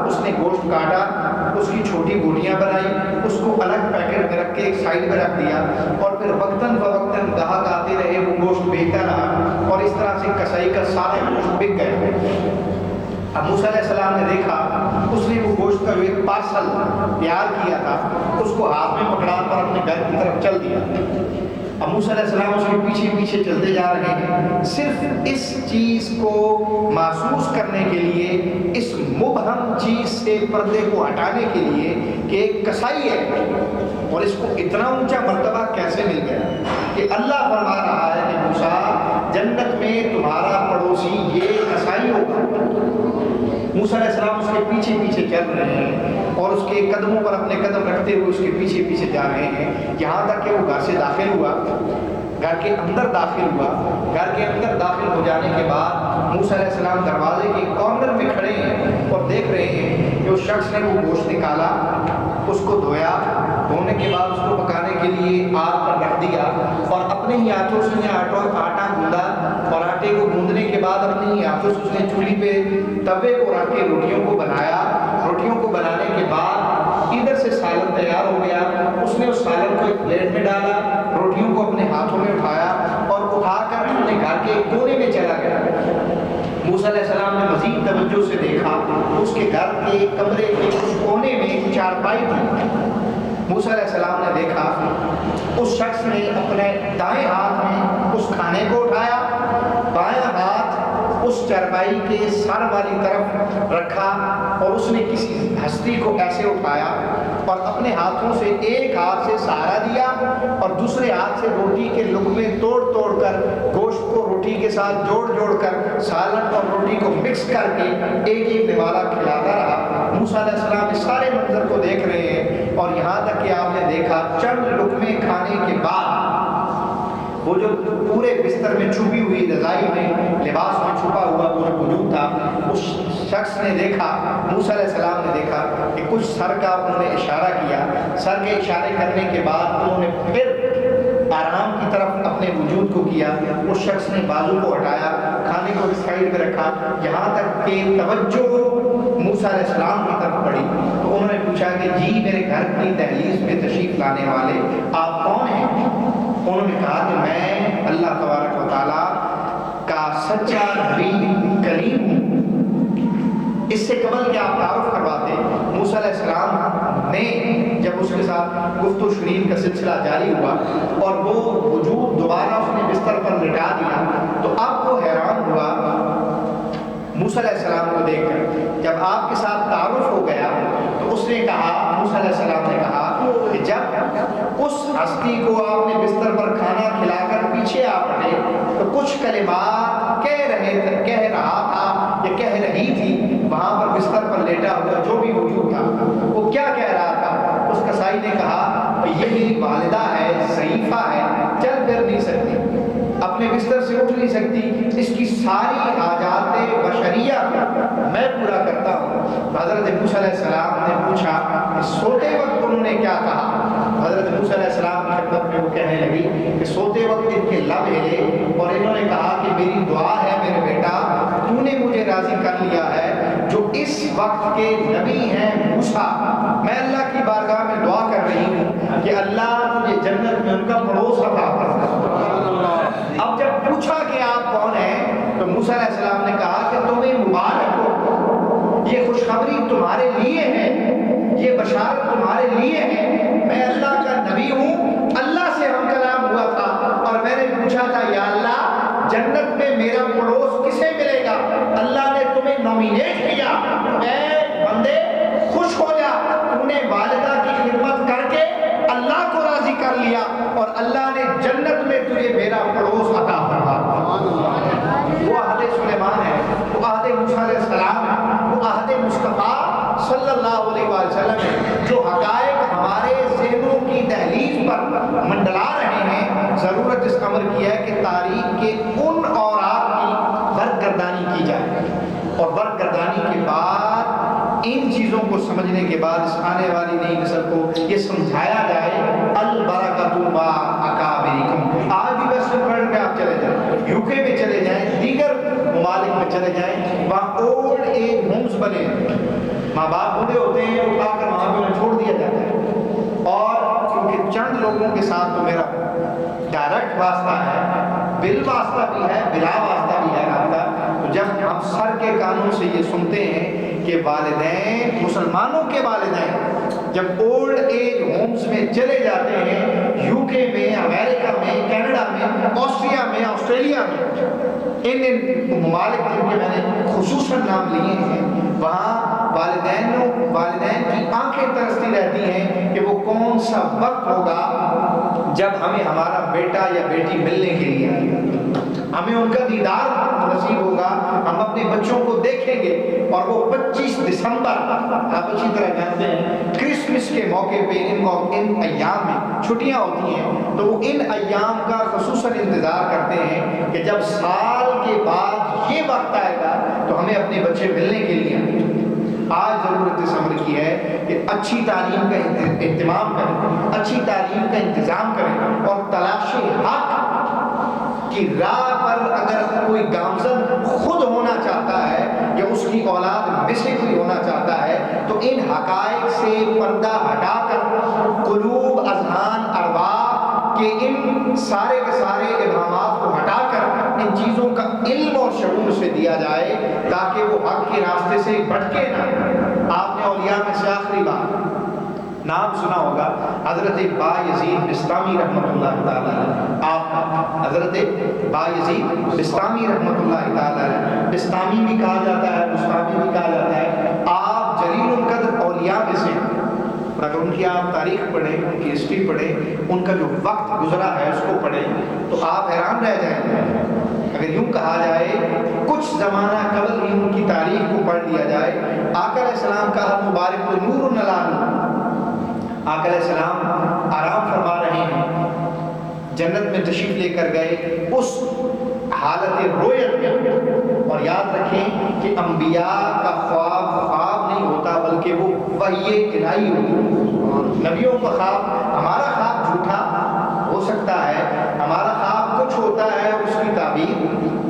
اس نے گوشت کاٹا، اس کی چھوٹی بوٹیاں بنائی، اس کو الگ پیکٹ میں رکھ کے ایک سائڈ میں رکھ دیا، اور پھر وقتاً فوقتاً گاہک آتے رہے، وہ گوشت بیچتا رہا، اور اس طرح سے کسائی کا سارا گوشت بک گئے۔ اب موسیٰ علیہ السلام نے دیکھا، اس نے وہ گوشت کا جو ایک پارسل تیار کیا تھا اس کو ہاتھ میں پکڑا کر اپنے گھر کی طرف چل دیا۔ اب موسیٰ علیہ السلام اس کے پیچھے پیچھے چلتے جا رہے ہیں، صرف اس چیز کو محسوس کرنے کے لیے، اس مبہم چیز سے پردے کو ہٹانے کے لیے کہ ایک کسائی ہے، اور اس کو اتنا اونچا مرتبہ کیسے مل گیا کہ اللہ فرما رہا ہے کہ موسیٰ جنت میں تمہارا پڑوسی یہ کسائی ہوگا۔ موسیٰ علیہ السلام اس کے پیچھے پیچھے چل رہے ہیں اور اس کے قدموں پر اپنے قدم رکھتے ہوئے اس کے پیچھے پیچھے جا رہے ہیں، یہاں تک کہ وہ گھر سے داخل ہوا، گھر کے اندر داخل ہوا۔ گھر کے اندر داخل ہو جانے کے بعد موسیٰ علیہ السلام دروازے کے کارنر میں کھڑے ہیں اور دیکھ رہے ہیں کہ اس شخص نے وہ گوشت نکالا، اس کو دھویا، دھونے کے بعد اس کو پکانے کے لیے آگ پر رکھ دیا، اور اپنے ہی ہاتھوں سے آٹا گوندا، اور آٹے کو گوندنے کے بعد اپنے ہی ہاتھوں سے اس نے چولہے پہ توے کو رکھ کے روٹیوں کو بنایا۔ روٹیوں کو بنانے کے بعد ادھر سے سالن تیار ہو گیا، اس نے اس سالن کو ایک پلیٹ میں ڈالا، روٹیوں کو اپنے ہاتھوں میں اٹھایا اور اٹھا کر اپنے گھر کے کونے میں چلا گیا۔ موسیٰ علیہ السلام نے مزید توجہ سے دیکھا، اس کے گھر کے کمرے کے اس کونے میں ایک چارپائی تھی۔ موسیٰ علیہ السلام نے دیکھا اس شخص نے اپنے دائیں ہاتھ میں اس کھانے کو اٹھایا، بائیں ہاتھ اس چارپائی کے سر والی طرف رکھا، اور اس نے کسی ہستی کو ایسے اٹھایا اور اپنے ہاتھوں سے ایک ہاتھ سے سہارا دیا اور دوسرے ہاتھ سے روٹی کے لقمے توڑ توڑ کر گوشت کو روٹی کے ساتھ جوڑ جوڑ کر سالن اور روٹی کو مکس کر کے ایک ایک نوالا کھلاتا رہا۔ موسیٰ علیہ السلام اس سارے منظر کو دیکھ رہے ہیں، اور یہاں تک کہ آپ نے دیکھا چند لقمے کھانے کے بعد وہ جو پورے بستر میں چھپی ہوئی رضائی میں لباس میں چھپا ہوا وہ جو وجود تھا، اس شخص نے دیکھا، موسیٰ علیہ السلام نے دیکھا کہ کچھ سر کا انہوں نے اشارہ کیا۔ سر کے اشارے کرنے کے بعد انہوں نے پھر آرام کی طرف اپنے وجود کو کیا۔ اس شخص نے بازو کو ہٹایا، کھانے کو سائڈ پہ رکھا، یہاں تک کہ توجہ موسیٰ علیہ السلام کی طرف پڑی تو انہوں نے پوچھا کہ جی میرے گھر کی دہلیز پہ تشریف لانے والے آپ کون ہیں؟ انہوں نے کہا کہ میں اللہ تبارک و تعالیٰ کا سچا نبی کریم ہوں۔ اس سے قبل کہ آپ تعارف کرواتے، موسیٰ علیہ السلام نے جب اس کے ساتھ گفت و شنید کا سلسلہ جاری ہوا اور وہ وجود دوبارہ اس نے بستر پر لٹا دیا، تو اب وہ حیران ہوا موسیٰ علیہ السلام کو دیکھ کر۔ جب آپ کے ساتھ تعارف ہو گیا تو اس نے کہا، موسیٰ علیہ السلام نے کہا کہ جب اس ہستی کو آپ نے بستر پر کھانا کھلا کر پیچھے آ پڑے تو کچھ کلمات کہہ رہا تھا یا کہہ رہی تھی، وہاں پر بستر پر لیٹا ہوا جو بھی وجود تھا وہ کیا کہہ رہا تھا؟ اس کسائی نے کہا یہ میری والدہ ہے، ضعیفہ ہے، چل پھر نہیں سکتی، اپنے بستر سے اٹھ نہیں سکتی، اس کی ساری حاجات بشریہ میں پورا کرتا ہوں۔ حضرت موسیٰ علیہ السلام نے پوچھا کہ سوتے وقت انہوں نے کیا کہا؟ حضرت موسیٰ علیہ السلام کی خدمت میں وہ کہنے لگی کہ سوتے وقت ان کے لب ہلے اور انہوں نے کہا کہ میری دعا ہے میرے بیٹا، تو نے مجھے راضی کر لیا ہے، جو اس وقت کے نبی ہیں موسیٰ، میں اللہ کی بارگاہ میں دعا کر رہی ہوں کہ اللہ مجھے جنت میں ان کا پڑوس عطا فرما۔ اب جب پوچھا کہ آپ کون ہیں تو موسیٰ علیہ السلام نے کہا کہ تمہیں مبارک ہو، یہ خوشخبری تمہارے لیے ہے، یہ بشارت تمہارے لیے ہے، میں اللہ کا نبی ہوں، اللہ سے ہم کلام ہوا تھا اور میں نے پوچھا تھا یا اللہ جنت میں میرا پڑوس کسے ملے گا؟ اللہ نے تمہیں نومینیٹ کیا، اے بندے خوش ہو جا، تم نے والدہ کی خدمت کر کے اللہ کو راضی کر لیا اور اللہ نے جنت میں تجھے میرا پڑوس عطا فرما۔ وہ عہد سلیمان ہے، وہ عہد موسیٰ علیہ السلام ہے، وہ عہد مصطفیٰ صلی اللہ علیہ وسلم ہے، جو حقائق ہمارے ذہنوں کی دہلیز پر منڈلا رہے ہیں۔ ضرورت اس امر کی ہے کہ تاریخ کے ان اوراق کی برگردانی کی جائے، اور برگردانی کے بعد ان چیزوں کو سمجھنے کے بعد اس آنے والی نئی نسل کو یہ سمجھایا جائے البرکۃ ما اکابرکم۔ آج بھی ویسٹرن ورلڈ میں آپ چلے جائیں، یو کے میں چلے جائیں، دیگر ممالک میں چلے جائیں، وہاں اولڈ ایج ہومز بنے، ماں باپ بوڑھے ہوتے ہیں، اٹھا کر وہاں پہ انہیں چھوڑ دیا جاتا ہے، اور کیونکہ چند لوگوں کے ساتھ تو میرا ڈائریکٹ واسطہ ہے، بل واسطہ بھی ہے، بلا واسطہ بھی ہے رابطہ، تو تو جب ہم سر کے کانوں سے یہ سنتے ہیں کہ والدین، مسلمانوں کے والدین جب اولڈ ایج ہومز میں چلے جاتے ہیں، یو کے میں، امریکہ میں، کینیڈا میں، آسٹریا میں، آسٹریلیا میں، ان ممالک جن کے میں نے خصوصاً نام لیے ہیں، وہاں والدین کی آنکھیں ترستی رہتی ہیں کہ وہ کون سا وقت ہوگا جب ہمیں ہمارا بیٹا یا بیٹی ملنے کے لیے آئے گا، ہمیں ان کا دیدار نصیب ہوگا، ہم اپنے بچوں کو دیکھیں گے۔ اور وہ 25 دسمبر آپ اچھی طرح جانتے ہیں کرسمس کے موقع پہ ان ایام میں چھٹیاں ہوتی ہیں، تو وہ ان ایام کا خصوصاً انتظار کرتے ہیں کہ جب سال کے بعد یہ وقت آئے گا تو ہمیں اپنے بچے ملنے کے لیے آئیں۔ آج ضرورت اس امر کی ہے کہ اچھی تعلیم کا اہتمام کریں، اچھی تعلیم کا انتظام کریں، اور تلاش حق کی راہ پر اگر کوئی گامزن خود ہونا چاہتا ہے یا اس کی اولاد میں سے کوئی ہونا چاہتا ہے تو ان حقائق سے پردہ ہٹا کر قلوب، اذہان، ارواح کے ان سارے کے سارے ابہامات کو ہٹا کر ان چیزوں کا علم اور شعور سے دیا جائے تاکہ وہ حق کے راستے سے بھٹکے نہ۔ آپ نے اولیاء میں سے آخری بات نام سنا ہوگا حضرت بایزید بسطامی رحمۃ اللہ تعالی علیہ۔ آپ حضرت بایزید بسطامی رحمۃ اللہ تعالی علیہ، بسطامی بھی کہا جاتا ہے، بسطامی بھی کہا جاتا ہے، آپ جلیل القدر اولیاء میں سے، اور اگر ان کی آپ تاریخ پڑھیں، ان کی ہسٹری پڑھیں، ان کا جو وقت گزرا ہے اس کو پڑھیں تو آپ حیران رہ جائیں گے۔ اگر یوں کہا جائے کچھ زمانہ قبل ہی ان کی تاریخ کو پڑھ لیا جائے، آقا علیہ السلام کا ہر مبارک تو نور علی نور، آقا علیہ السلام آرام فرما رہے ہیں، جنت میں تشریف لے کر گئے اس حالت رویت میں۔ اور یاد رکھیں کہ انبیاء کا خواب نہیں ہوتا بلکہ وہ وحی الہی ہوتی۔ نبیوں کا خواب، ہمارا خواب جھوٹا ہو سکتا ہے، ہمارا خواب کچھ ہوتا ہے اور اس کی تعبیر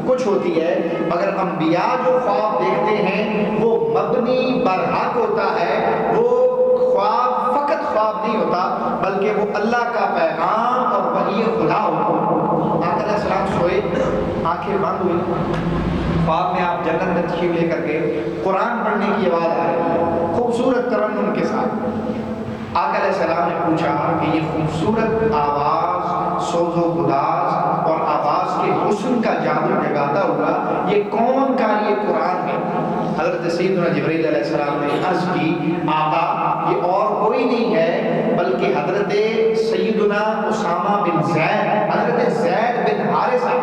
کچھ ہوتی ہے، مگر انبیاء جو خواب دیکھتے ہیں وہ مبنی بر حق ہوتا ہے، وہ خواب فقط خواب نہیں ہوتا بلکہ وہ اللہ کا پیغام اور وحی خدا ہوتا۔ آقا علیہ السلام سوئے، آنکھیں بند ہوئی، خواب میں آپ جنت میں تشریف لے کر کے قرآن پڑھنے کی آواز آ رہی ہے خوبصورت ترنم کے ساتھ۔ آقا علیہ السلام نے پوچھا کہ یہ خوبصورت آواز، سوز و گداز اور آواز کے حسن کا جادو جگاتا ہوا یہ کون قاری قرآن ہے؟ حضرت سیدنا جبرائیل علیہ السلام نے عرض کی آقا یہ اور کوئی نہیں ہے بلکہ حضرت سیدنا اسامہ بن زید، حضرت زید بن حارثہ،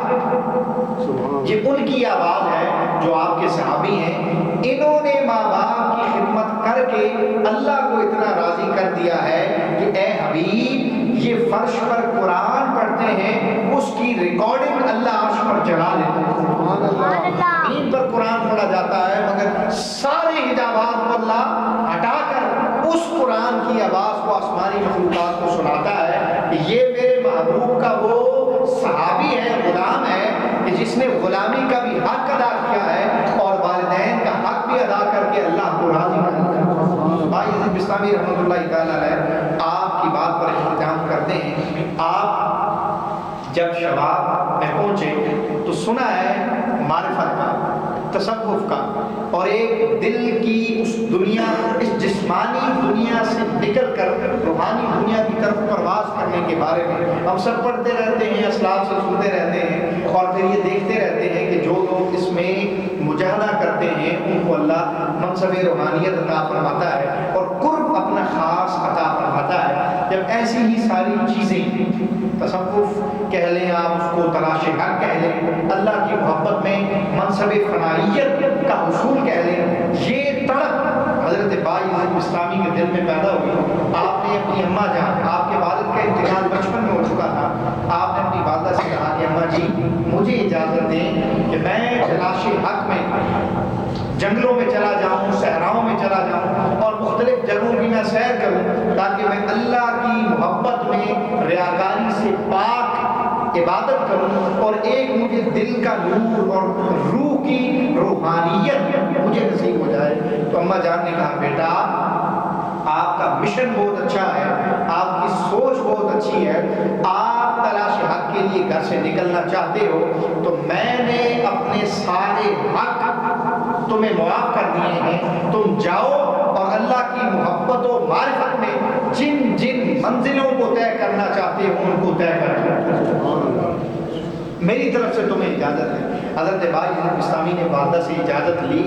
یہ ان کی آواز ہے جو آپ کے صحابی ہیں۔ انہوں نے ماں باپ کی خدمت کر کے اللہ کو اتنا راضی کر دیا ہے کہ اے حبیب یہ فرش پر قرآن پڑھتے ہیں، اس کی ریکارڈنگ اللہ عرش پر چلا لیتا ہے۔ زمین پر قرآن پڑھا جاتا ہے مگر سارے حجابات کو اللہ ہٹا کر اس قرآن کی آواز کو آسمانی مخلوقات کو سناتا ہے کہ یہ میرے محبوب کا وہ صحابی ہے، غلام ہے کہ جس نے غلامی کا بھی حق ادا کیا ہے اور والدین کا حق بھی ادا کر کے اللہ کو راضی کر دیا۔ بایزید بسطامی رحمۃ اللہ تعالی علیہ آپ کی بات پر احترام کرتے ہیں۔ آپ جب شباب میں پہنچے تو سنا ہے معرفت کا، تصوف کا، اور ایک دل کی اس دنیا، اس جسمانی دنیا سے نکل کر روحانی دنیا کی طرف پرواز کرنے کے بارے میں ہم سب پڑھتے رہتے ہیں، اسلاف سے سنتے رہتے ہیں، اور پھر یہ دیکھتے رہتے ہیں کہ جو لوگ اس میں مجاہدہ کرتے ہیں ان کو اللہ منصب روحانیت عطا فرماتا ہے اور قرب اپنا خاص عطا فرماتا ہے۔ جب ایسی ہی ساری چیزیں، تصوف کہہ لیں آپ اس کو، تلاش حق کہہ لیں، اللہ کی محبت میں منصب فنائیت کا حصول کہہ لیں، یہ تڑپ حضرت بایزید بسطامی کے دل میں پیدا ہوئی۔ آپ نے اپنی اماں جان، آپ کے والد کا انتقال بچپن میں ہو چکا تھا، آپ نے اپنی والدہ سے کہا کہ اماں جی مجھے اجازت دیں کہ میں تلاش حق میں جنگلوں میں چلا جاؤں، صحراؤں میں چلا جاؤں اور مختلف جگہوں کی میں سیر کروں تاکہ میں اللہ کی محبت میں ریاکاری سے پاک عبادت کروں اور ایک مجھے دل کا نور اور روح کی روحانیت مجھے نصیب ہو جائے۔ تو اماں جان نے کہا بیٹا آپ کا مشن بہت اچھا ہے، آپ کی سوچ بہت اچھی ہے، آپ تلاش حق کے لیے لیے گھر سے نکلنا چاہتے ہو تو میں نے اپنے سارے حق تمہیں معاف کر دیے ہیں، تم جاؤ اور اللہ کی محبت و معرفت میں جن جن منزلوں کو طے کرنا چاہتے ہو ان کو طے کرو، میری طرف سے تمہیں اجازت ہے۔ حضرت باعزید بسطامی نے والدہ سے اجازت لی،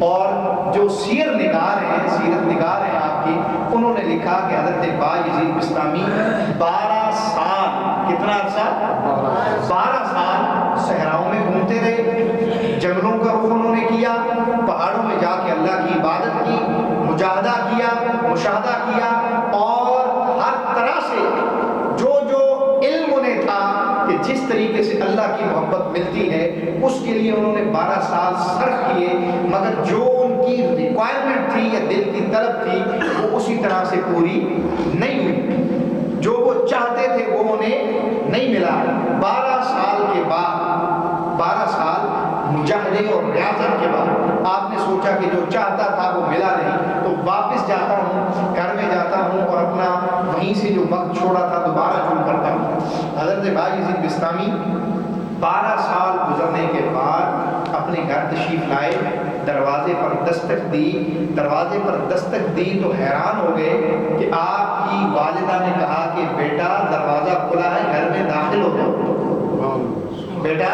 اور جو سیرت نگار ہیں آپ کی، انہوں نے لکھا کہ حضرت باعزید بسطامی 12 سال، کتنا عرصہ؟ 12 سال صحراؤں میں گھومتے رہے، جنگلوں کا رخ انہوں نے کیا، پہاڑوں میں جا کے اللہ کی عبادت کی، مجاہدہ کیا، مشاہدہ کیا، اور ہر طرح سے جو علم انہیں تھا کہ جس طریقے سے اللہ کی محبت ملتی ہے اس کے لیے انہوں نے 12 سال صرف کیے، مگر جو ان کی ریکوائرمنٹ تھی یا دل کی طلب تھی وہ اسی طرح سے پوری نہیں ہوئی، جو وہ چاہتے تھے وہ انہیں نہیں ملا۔ 12 سال کے بعد، 12 سال مجاہدے اور ریاضت کے بعد آپ نے سوچا کہ جو چاہتا تھا وہ ملا نہیں، تو واپس جاتا ہوں، گھر میں جاتا ہوں اور اپنا وہیں سے جو وقت چھوڑا تھا دوبارہ شروع کرتا ہوں۔ حضرت باعزید بسطامی 12 سال گزرنے کے بعد اپنے گھر تشریف لائے، دروازے پر دستک دی تو حیران ہو گئے کہ آپ کی والدہ نے کہا کہ بیٹا دروازہ کھلا ہے، گھر میں داخل ہو جاؤ۔ بیٹا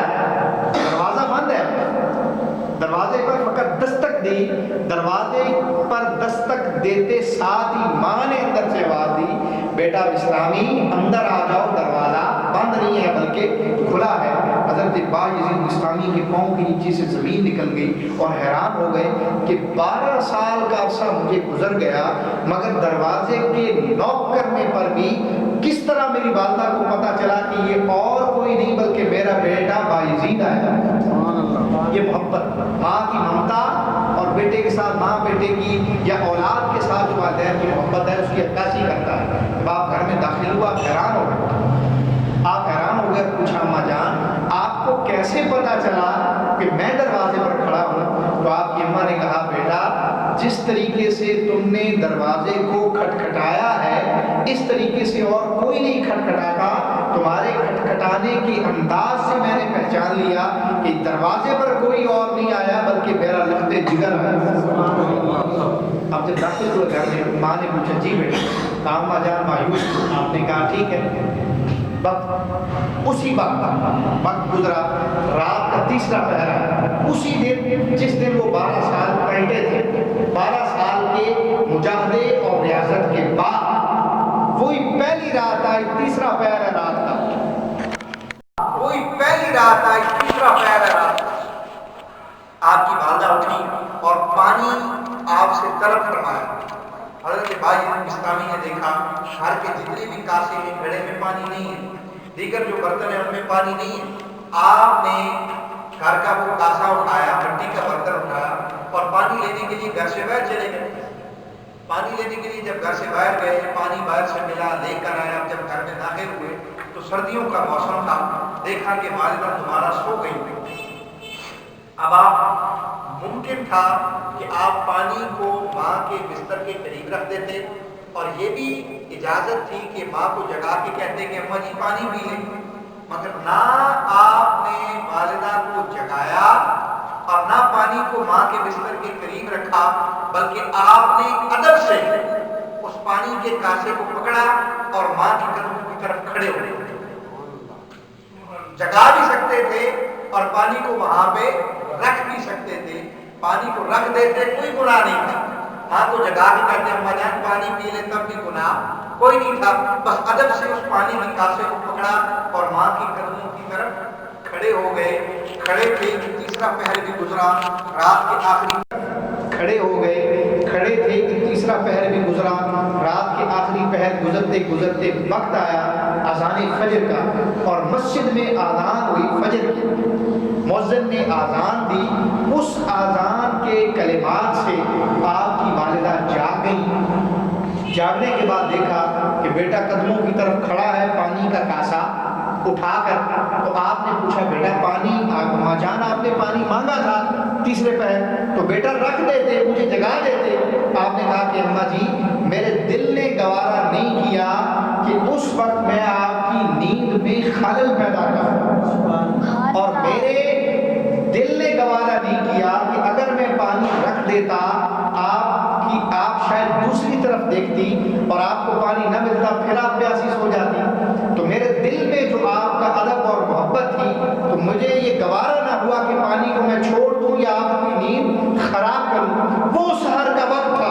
دروازہ بند ہے، دروازے پر فقط دستک دی، دروازے پر دستک دیتے ساتھ ہی ماں نے اندر سے آواز دی، بیٹا بسطامی اندر آ جاؤ، دروازہ بند نہیں ہے بلکہ کھلا ہے۔ حضرت باعزید بسطامی کے پاؤں کے نیچے سے زمین نکل گئی اور حیران ہو گئے کہ 12 سال کا عرصہ مجھے گزر گیا، مگر دروازے کے نوک کرنے پر بھی کس طرح میری والدہ کو پتا چلا کہ یہ اور کوئی نہیں بلکہ میرا بیٹا باعزید آیا۔ یہ محبت، ماں کی ممتا اور بیٹے کے ساتھ ماں بیٹے کی یا اولاد کے ساتھ جو والدین کی محبت ہے اس کی عکاسی کرتا ہے۔ جب آپ گھر میں داخل ہوا حیران ہو گئے، پوچھا اماں جان آپ کو کیسے پتا چلا کہ میں دروازے پر کھڑا ہوں؟ تو آپ کی اماں نے کہا بیٹا جس طریقے سے تم نے دروازے کو کھٹکھٹایا ہے اس طریقے سے اور کوئی نہیں کھٹکھٹاتا، تمہارے کھٹکھٹانے کے انداز سے میں نے پہچان لیا کہ دروازے پر کوئی اور نہیں آیا بلکہ میرا لخت جگر ہے۔ اب جب داخل ہوئے گھر میں ماں نے پوچھا جی بیٹا، اماں جان مایوس، آپ نے کہا ٹھیک ہے۔ اسی وقت گزرا، رات کا 3 پہر ہے، اسی دن جس دن وہ 12 سال پلٹے تھے، 12 سال کے مجاہدے اور ریاضت کے بعد وہی پہلی رات آئی، 3 پہر ہے رات کا، وہی پہلی رات آئی، 3 پہر ہے رات کا۔ آپ کی والدہ اٹھی اور پانی آپ سے طلب فرمایا۔ حضرت باعزید بسطامی نے دیکھا گھر کے جتنے بھی کاسے ہیں گھڑے میں پانی نہیں ہے، دیگر جو برتن ہیں ان میں پانی نہیں ہے۔ آپ نے گھر کا وہ کاسا اٹھایا، مٹی کا برتن اٹھایا اور پانی لینے کے لیے گھر سے باہر چلے گئے۔ پانی لینے کے لیے جب گھر سے باہر گئے، پانی باہر سے ملا، لے کر آیا۔ جب گھر میں داخل ہوئے تو سردیوں کا موسم تھا، دیکھا کہ والدہ دوبارہ سو گئی۔ اب آپ ممکن تھا کہ آپ پانی کو ماں کے بستر کے قریب رکھ دیتے اور یہ بھی اجازت تھی کہ ماں کو جگا کے کہتے کہ اماں جی پانی پی لیں، مگر نہ آپ نے والدہ کو جگایا اور نہ پانی کو ماں کے بستر کے قریب رکھا، بلکہ آپ نے ادب سے اس پانی کے کاسے کو پکڑا اور ماں کے قدموں کی طرف کھڑے ہو گئے۔ جگا بھی سکتے تھے اور پانی کو وہاں پہ رکھ بھی سکتے تھے، پانی کو رکھ دیتے کوئی گناہ نہیں تھا، ماں کو جگا کے کہتے اماں جان پانی پی لے تب بھی گناہ کوئی نہیں تھا، بس ادب سے اس پانی کے کاسے کو پکڑا اور ماں کی قدموں کی طرف کھڑے ہو گئے۔ کھڑے تھے کہ 3 پہر بھی گزرا، رات کے آخری کھڑے ہو گئے، کھڑے تھے کہ 3 پہر بھی گزرا، رات کے آخری پہر گزرتے گزرتے وقت آیا اذان فجر کا اور مسجد میں آذان ہوئی فجر کی، مؤذن نے آذان دی، اس آذان کے کلمات سے آپ کی والدہ جاگ گئی۔ جاگنے کے بعد دیکھا کہ بیٹا قدموں کی طرف کھڑا ہے پانی کا کاسا اٹھا کر، تو آپ نے پوچھا بیٹا پانی، اماں جان آپ نے پانی مانگا تھا 3 پہر تو بیٹا رکھ دیتے مجھے جگا دیتے۔ آپ نے کہا کہ اماں جی میرے دل نے گوارا نہیں کیا کہ اس وقت میں آپ کی نیند میں خلل پیدا کر، اور میرے دل نے گوارا نہیں کیا کہ اگر میں پانی رکھ دیتا آپ شاید دوسری طرف دیکھتی اور آپ کو پانی نہ ملتا، پھر آپ پیاسی سو جاتی، تو میرے دل میں جو آپ کا ادب اور محبت تھی تو مجھے یہ گوارا نہ ہوا کہ پانی کو میں چھوڑ دوں یا آپ کی نیند خراب کروں۔ وہ سحر کا وقت تھا،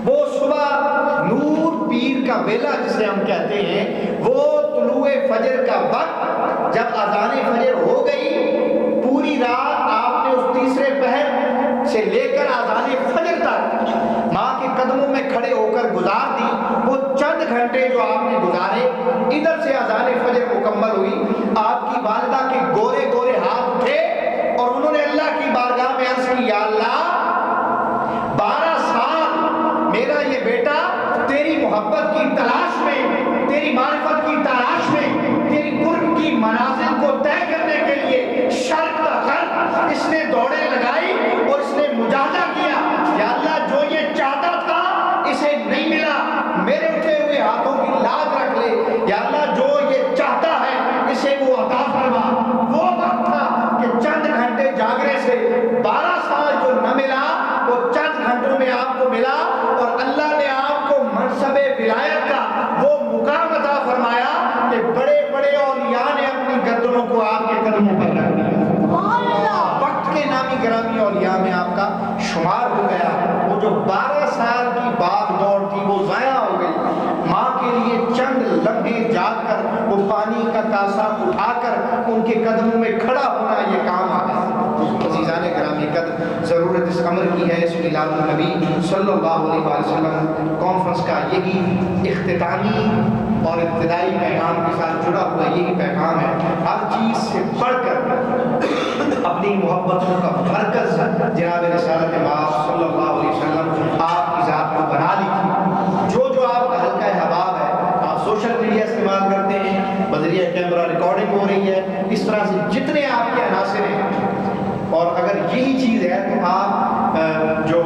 وہ صبح نور پیر کا ویلا جسے ہم کہتے ہیں، وہ طلوع فجر کا وقت، جب اذان فجر ہو گئی پوری رات آپ نے اس تیسرے پہر سے لے کر اذان فجر تک ماں کے قدموں میں کھڑے ہو کر گزار دی۔ وہ چند گھنٹے جو آپ نے گزارے، ادھر سے اذان فجر مکمل ہوئی، آپ کی والدہ کے گورے گورے ہاتھ اٹھے اور انہوں نے اللہ کی بارگاہ میں عرض کی، یا اللہ 12 سال میرا یہ بیٹا تیری محبت کی تلاش میں، تیری معرفت کی تلاش میں، تیری قرب کی منازل کو طے کرنے کے لیے شرق غرب اس نے دوڑیں لگائی اور اس نے مجاہدہ کیا، یا اللہ جو یہ چاہتا تھا اسے نہیں ملا، میرے اٹھے ہوئے ہاتھوں کی لاج رکھ لے، یا اللہ جو یہ چاہتا ہے اسے وہ عطا فرما۔ وہ وقت تھا کہ چند گھنٹے جاگنے سے 12 سال جو نہ ملا وہ چند گھنٹوں میں آپ کو ملا، اور اللہ نے آپ کو منصب ولایت کا وہ مقام عطا فرمایا کہ بڑے بڑے اولیاء نے اپنی گردنوں کو آپ کے قدموں پر رکھ دیا۔ وقت کے نامی گرامی اولیاء میں آپ کا شمار ہو گیا۔ وہ جو 12 سال کی باغ دوڑ تھی وہ ضائع ہو گئی۔ ماں کے لیے چند لمحے جاگ کر وہ پانی کا کاسا اٹھا کر ان کے قدموں میں کھڑا ہونا یہ کام آ گیا۔ عزیزان گرامی قدر، ضرورت اس امر کی ہے، اس میلاد النبی صلی اللہ علیہ وسلم کانفرنس کا یہی اختتامی اور ابتدائی پیغام کے ساتھ جڑا ہوا یہی پیغام ہے، ہر چیز سے بڑھ کر اپنی محبتوں کا مرکز جناب رسالت مآب صلی اللہ علیہ وسلم آپ کی ذات کو بنا لی تھی۔ جو آپ کا حلقہ احباب ہے، آپ سوشل میڈیا استعمال کرتے ہیں، بذریعہ کیمرہ ریکارڈنگ ہو رہی ہے، اس طرح سے جتنے آپ کے عناصر ہیں، اور اگر یہی چیز ہے تو آپ جو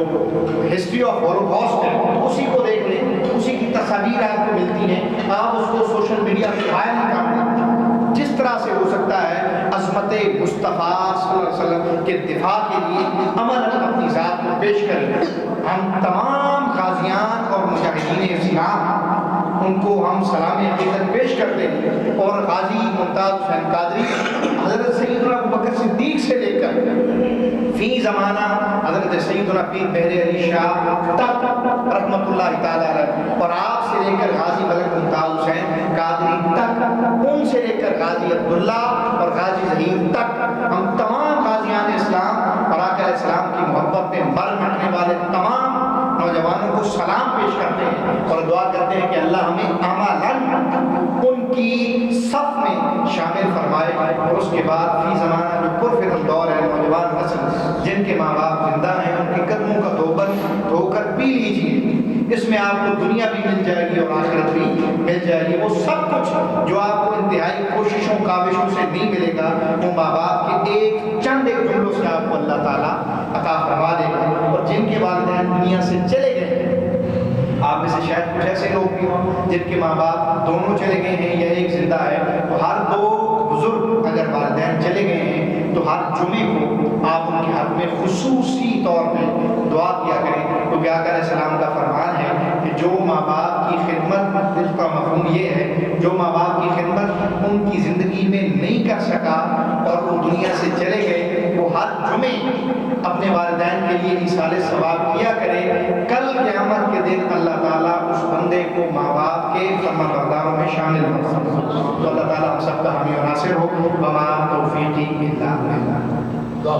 ہسٹری آف ہولوکاسٹ ہے اسی کو دیکھ لیں، اسی کی تصاویر آپ کو ملتی ہیں، آپ اس کو سوشل میڈیا پہ وائرل کر دیں۔ جس طرح سے ہو سکتا ہے عظمت مصطفیٰ صلی اللہ علیہ وسلم کے دفاع کے لیے عمل اپنی ذات کو پیش کریں۔ ہم تمام غازیان اور مجاہدین اسلام ان کو ہم سلام عقیدت پیش کرتے ہیں، اور غازی ممتاز حسین قادری حضرت سیدنا ابوبکر صدیق سے لے کر فی زمانہ حضرت سیدنا پیر بہر علی شاہ تک رحمت اللہ تعالی علیہ، اور آپ سے لے کر غازی ملک ممتاز حسین قادری تک، ان سے لے کر غازی عبداللہ اور غازی ظہیر تک، ہم تمام غازیان اسلام اور آقا علیہ السلام کی محبت میں مر مٹنے والے تمام نوجوانوں کو سلام پیش کرتے ہیں اور دعا کرتے ہیں کہ اللہ ہمیں عملاً ان کی صف میں شامل فرمائے، اور اس کے بعد فی زمانہ جو پرفتن دور ہے، نوجوان نسل جن کے ماں باپ زندہ ہیں ان کے قدموں کا دھو کر پی لیجیے، اس میں آپ کو دنیا بھی مل جائے گی اور آخرت بھی مل جائے گی۔ وہ سب کچھ جو آپ کو انتہائی کوششوں کاوشوں سے نہیں ملے گا، وہ ماں باپ کے چند ایک جملوں سے آپ کو اللہ تعالیٰ عطا فرما دے گا۔ اور جن کے والدین دنیا سے چلے گئے، آپ میں سے شاید کچھ ایسے لوگ بھی ہوں جن کے ماں باپ دونوں چلے گئے ہیں یا ایک زندہ ہے، تو ہر دو بزرگ اگر والدین چلے گئے ہیں تو ہر جمعے کو آپ ان کے حق میں خصوصی طور پہ دعا کیا کریں، کیونکہ آقا علیہ السلام کا فرمان ہے کہ جو ماں باپ کی خدمت، اس کا مفہوم یہ ہے جو ماں باپ کی خدمت ان کی زندگی میں نہیں کر سکا اور وہ دنیا سے چلے گئے، وہ ہر جمعے اپنے والدین کے لیے ایصال ثواب کیا کرے، کل قیامت کے دن اللہ تعالیٰ اس بندے کو ماں باپ کے فرما برداروں میں شامل ہو۔ تو اللہ تعالیٰ ہم سب کا حامی و ناصر ہو۔ وما توفیقی الا باللہ۔ دعا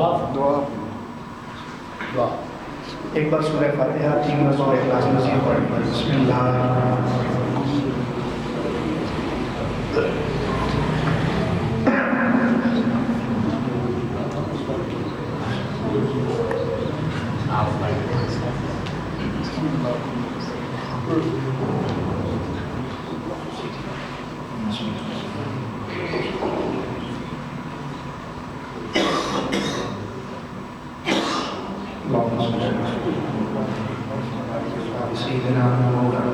ایک بار سورہ فاتحہ، 3 بار سورہ اخلاص نصیب پڑھیں۔ بسم اللہ۔ سیدنا مولانا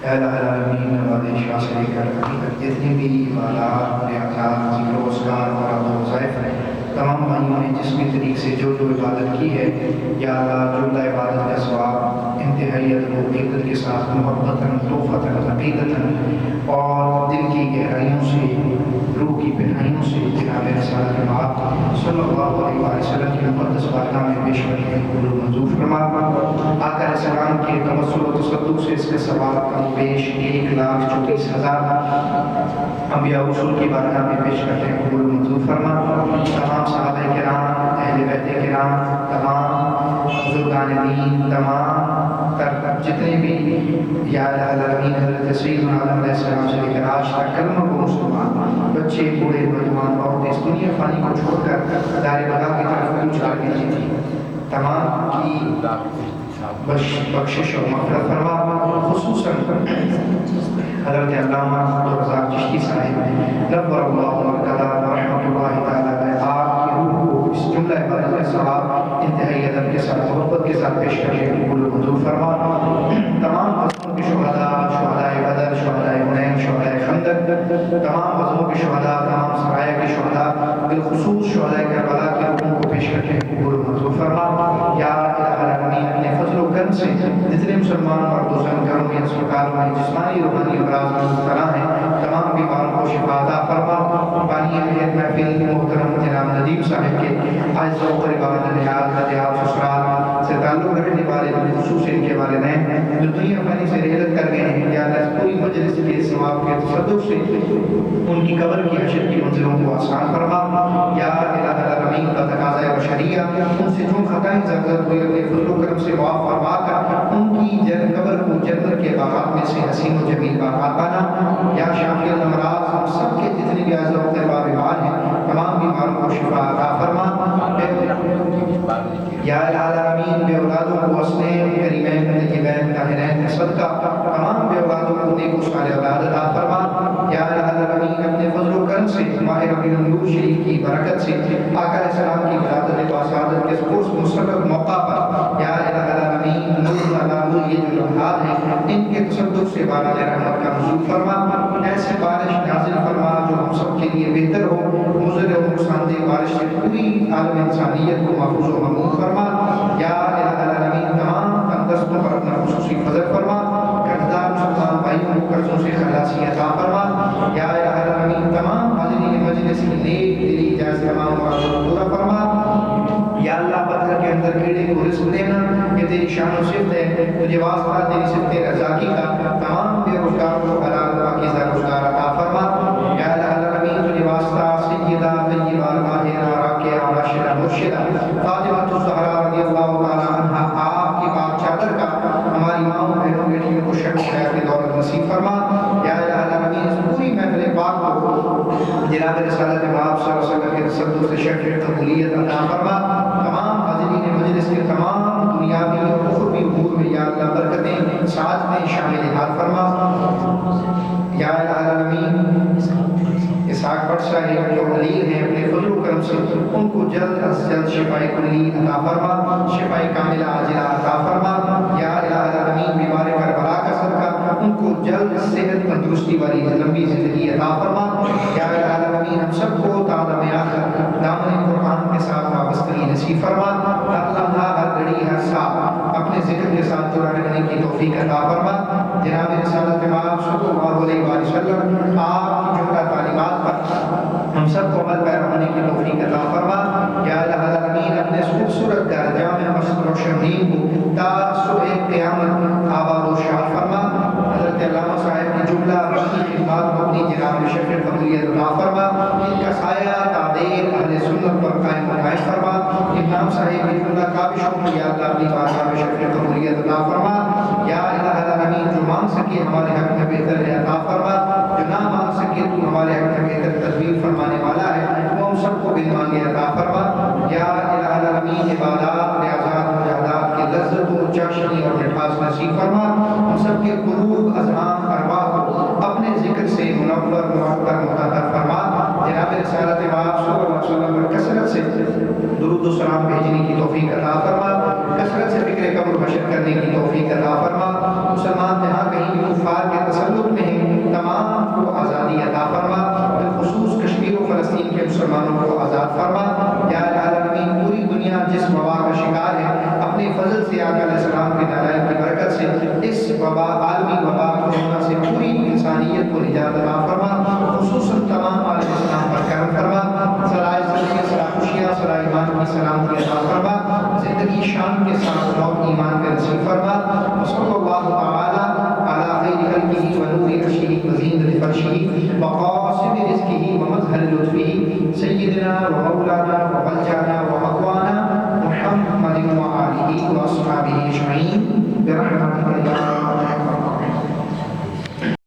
اے العالمین والے شاہ سے لے کر ابھی تک جتنے بھی عبادات ریاضات ذکر و اذکار اور وظائف ہیں تمام بھائیوں نے جس بھی طریق سے جو عبادت کی ہے یا اللہ جملہ عبادت کا ثواب انتہائی ادب و عقیدت کے ساتھ محبتاً توفتاً عقیدتاً اور دل کی گہرائیوں سے روح کی گہرائیوں سے جناب رسالت مآب صلی اللہ علیہ وسلم کی مقدس بارگاہ میں پیش کرتے ہیں قبول و منظور فرما آقا علیہ السلام کے توسل و تصدق سے اس کے ثواب کا پیش 1,34,000 انبیاء رسول کی بارگاہ میں پیش کرتے ہیں قبول و منظور فرما تمام صحابہ کرام اہل بیت کرام تمام بزرگان دین تمام جتنے بھی یا العالمین حضرت سید العالم علیہ السلام سے لے کر آج تک کلمہ کو مسلمان بچے بوڑھے نوجوان عورتیں اس دنیا فانی کو چھوڑ کر دار بقا کی طرف کوچ کر دیجیے تھی تمام کی بخشش اور مغفرت فرما خصوصاً حضرت علامہ عبدالرزاق چشتی صاحب نور اللہ مرکزہ رحمۃ اللہ تعالیٰ علیہ آپ کی روح کو اس جملہ عبادت کے ثواب انتہائی ادب کے ساتھ محبت کے ساتھ پیش کرنے کی قبول و منظور فرما تمام غزووں کے شہداء بدر شہداء حنین شہداء خندق تمام غزووں کے شہداء تمام سرائے کے شہداء بالخصوص شہداء کربلا کے روحوں کو پیش کرنے کی قبول و منظور فرما یا العالمین اپنے فضل و کرم سے جتنے مسلمان مرد و زن گھروں میں اسپتالوں میں جسمانی روحانی امراض میں مبتلا ہیں تمام بیماروں کو شفا عطا فرما بانی اہلیت محفل محترم جناب ندیم صاحب کے عز و قربان نہاد دیہات سسرال سے تعلق رکھنے والے بالخصوص ان کے والدین جو دنیا فانی سے رحلت کر گئے ہیں یا اللہ پوری مجلس کے ثواب کے تصدق سے ان کی قبر کی حشر کی منزلوں کو آسان فرما یا الہ العالمین کا تقاضۂ بشریہ ان سے جو خطائیں زرزر ہوئے اپنے فضل و کرم سے معاف فرما کر ان کی قبر کو جنت کے باغات میں سے حسین و جمیل باغات بنا یا شافی الامراض ہم سب کے جتنے بھی اعضاء و طیبہ بیمار ہیں تمام بیماروں کو شفا عطا فرما یا العالمین بے اولادوں کو حسنین کریمین طیبین طاہرین کا صدقہ تمام بے اولادوں کو نیک و صالح اولاد عطا فرما یا العالمین اپنے فضل و کرم سے ماہ ربیع الاول شریف کی برکت سے آقا علیہ السلام کی ولادت و سعادت کے پرس مسرت موقع پر یا العالمین نور اللہ یہ جو لمحات ہیں ان کے تصدق سے باران رحمت کا نزول فرما ایسے بارش نازل فرما جو ہم سب کے لیے بہتر ہو مضر و نقصان دہ بارش سے پوری عالم انسانیت کو محفوظ و محمود فرما یا العالمین تمام تندرستوں پر اپنا خصوصی فضل فرما قرضدار مسلمان بھائیوں کو قرضوں سے خلاصی عطا فرما یا العالمین تمام حاضرین مجلس کی نیک دلی جائز تمام مرادوں پورا فرما یا اللہ پتھر کے اندر کیڑے کو رزق دینا یہ تیری شان و صفت ہے تجھے واسطہ تیری صفت رضاکی کا تمام بے روزگاروں کو حلال و پاکیزہ روزگار عطا فرما یا العالمین تجھے واسطہ سیدہ طیبہ طاہرہ راکعہ راشدہ مرشدہ فاطمہ الزہرا رضی اللہ تعالی عنہا آپ کی پاک چادر کا ہماری ماؤں بہنوں بیٹیوں کو شک خیر کی دولت نصیب فرما یا العالمین اس پوری محفل پاک کو جناب رسالت مآب صلی اللہ علیہ وسلم کے تصدق سے شرف قبولیت عطا فرما تمام حاضرین مجلس کے تمام دنیاوی اور اخروی امور میں یا اللہ برکتیں ساتھ میں شامل حال فرما یا العالمین اسحاق بٹ صاحب جو علیل ہیں اپنے فضل و کرم سے ان کو جلد از جلد شفاء کلی عطا فرما شفاء کاملہ عاجلہ عطا فرما یا العالمین بیمار کربلا کا صدقہ ان کو جلد صحت تندرستی والی لمبی زندگی عطا فرما یا العالمین ہم سب کو تعلم آخر دامن قرآن کے ساتھ وابستگی نصیب فرما اللہ ہر گھڑی ہر ساتھ اپنے ذکر کے ساتھ جڑا رہنے کی توفیق عطا فرما جناب رسالت مآب صلی اللہ علیہ وسلم آپ کی جملہ تعلیمات پر ہم سب کو عمل پیرا ہونے کی توفیق عطا فرما یا العالمین اپنے خوبصورت گھر جامع مسجد روشن کو تا صبح قیامت آباد و شاد فرما حضرت علامہ صاحب کی جملہ اپنی خدمات کو اپنی جناب شفیع قبولیت عطا فرما ان کا سایہ تعدیر اہل سنت پر قائم و فرما امام صاحب کی جملہ کابشوں کو یا اللہ اپنی بارگاہ میں شفیع قبولیت عطا فرما یا الہ العالمین جو مانگ سکے ہمارے حق میں بہتر ہے عطا فرما جو نہ مانگ سکے تو ہمارے حق میں بہتر تدبیر فرمانے والا ہے وہ ہم سب کو بن مانگے عطا فرما یا الہ العالمین عبادات ریاضات مجاہدات کی لذت و چاشنی اور مٹھاس نصیب فرما ہم سب کے قلوب اذہان ارواح کو اپنے ذکر سے منور معطر مطہر فرما جناب رسالت مآب صلی اللہ علیہ وسلم پر کثرت سے درود و سلام بھیجنے کی توفیق عطا فرما کثرت سے فکر قبر بشر کرنے کی توفیق عطا فرما مسلمان جہاں کہیں بھی کفار کے کی سلامتی عطا فرما، زندگی شان کے ساتھ موت ایمان پہ نصیب فرما۔ وصلی اللہ تعالی علی خیر خلقہ ونور عرشہ وزینۃ فرشہ وقاصد رزقہ ومظہر لطفہ سیدنا ومولانا وملجانا ومأوانا محمد وآلہ وأصحابہ اجمعین برحمتک یا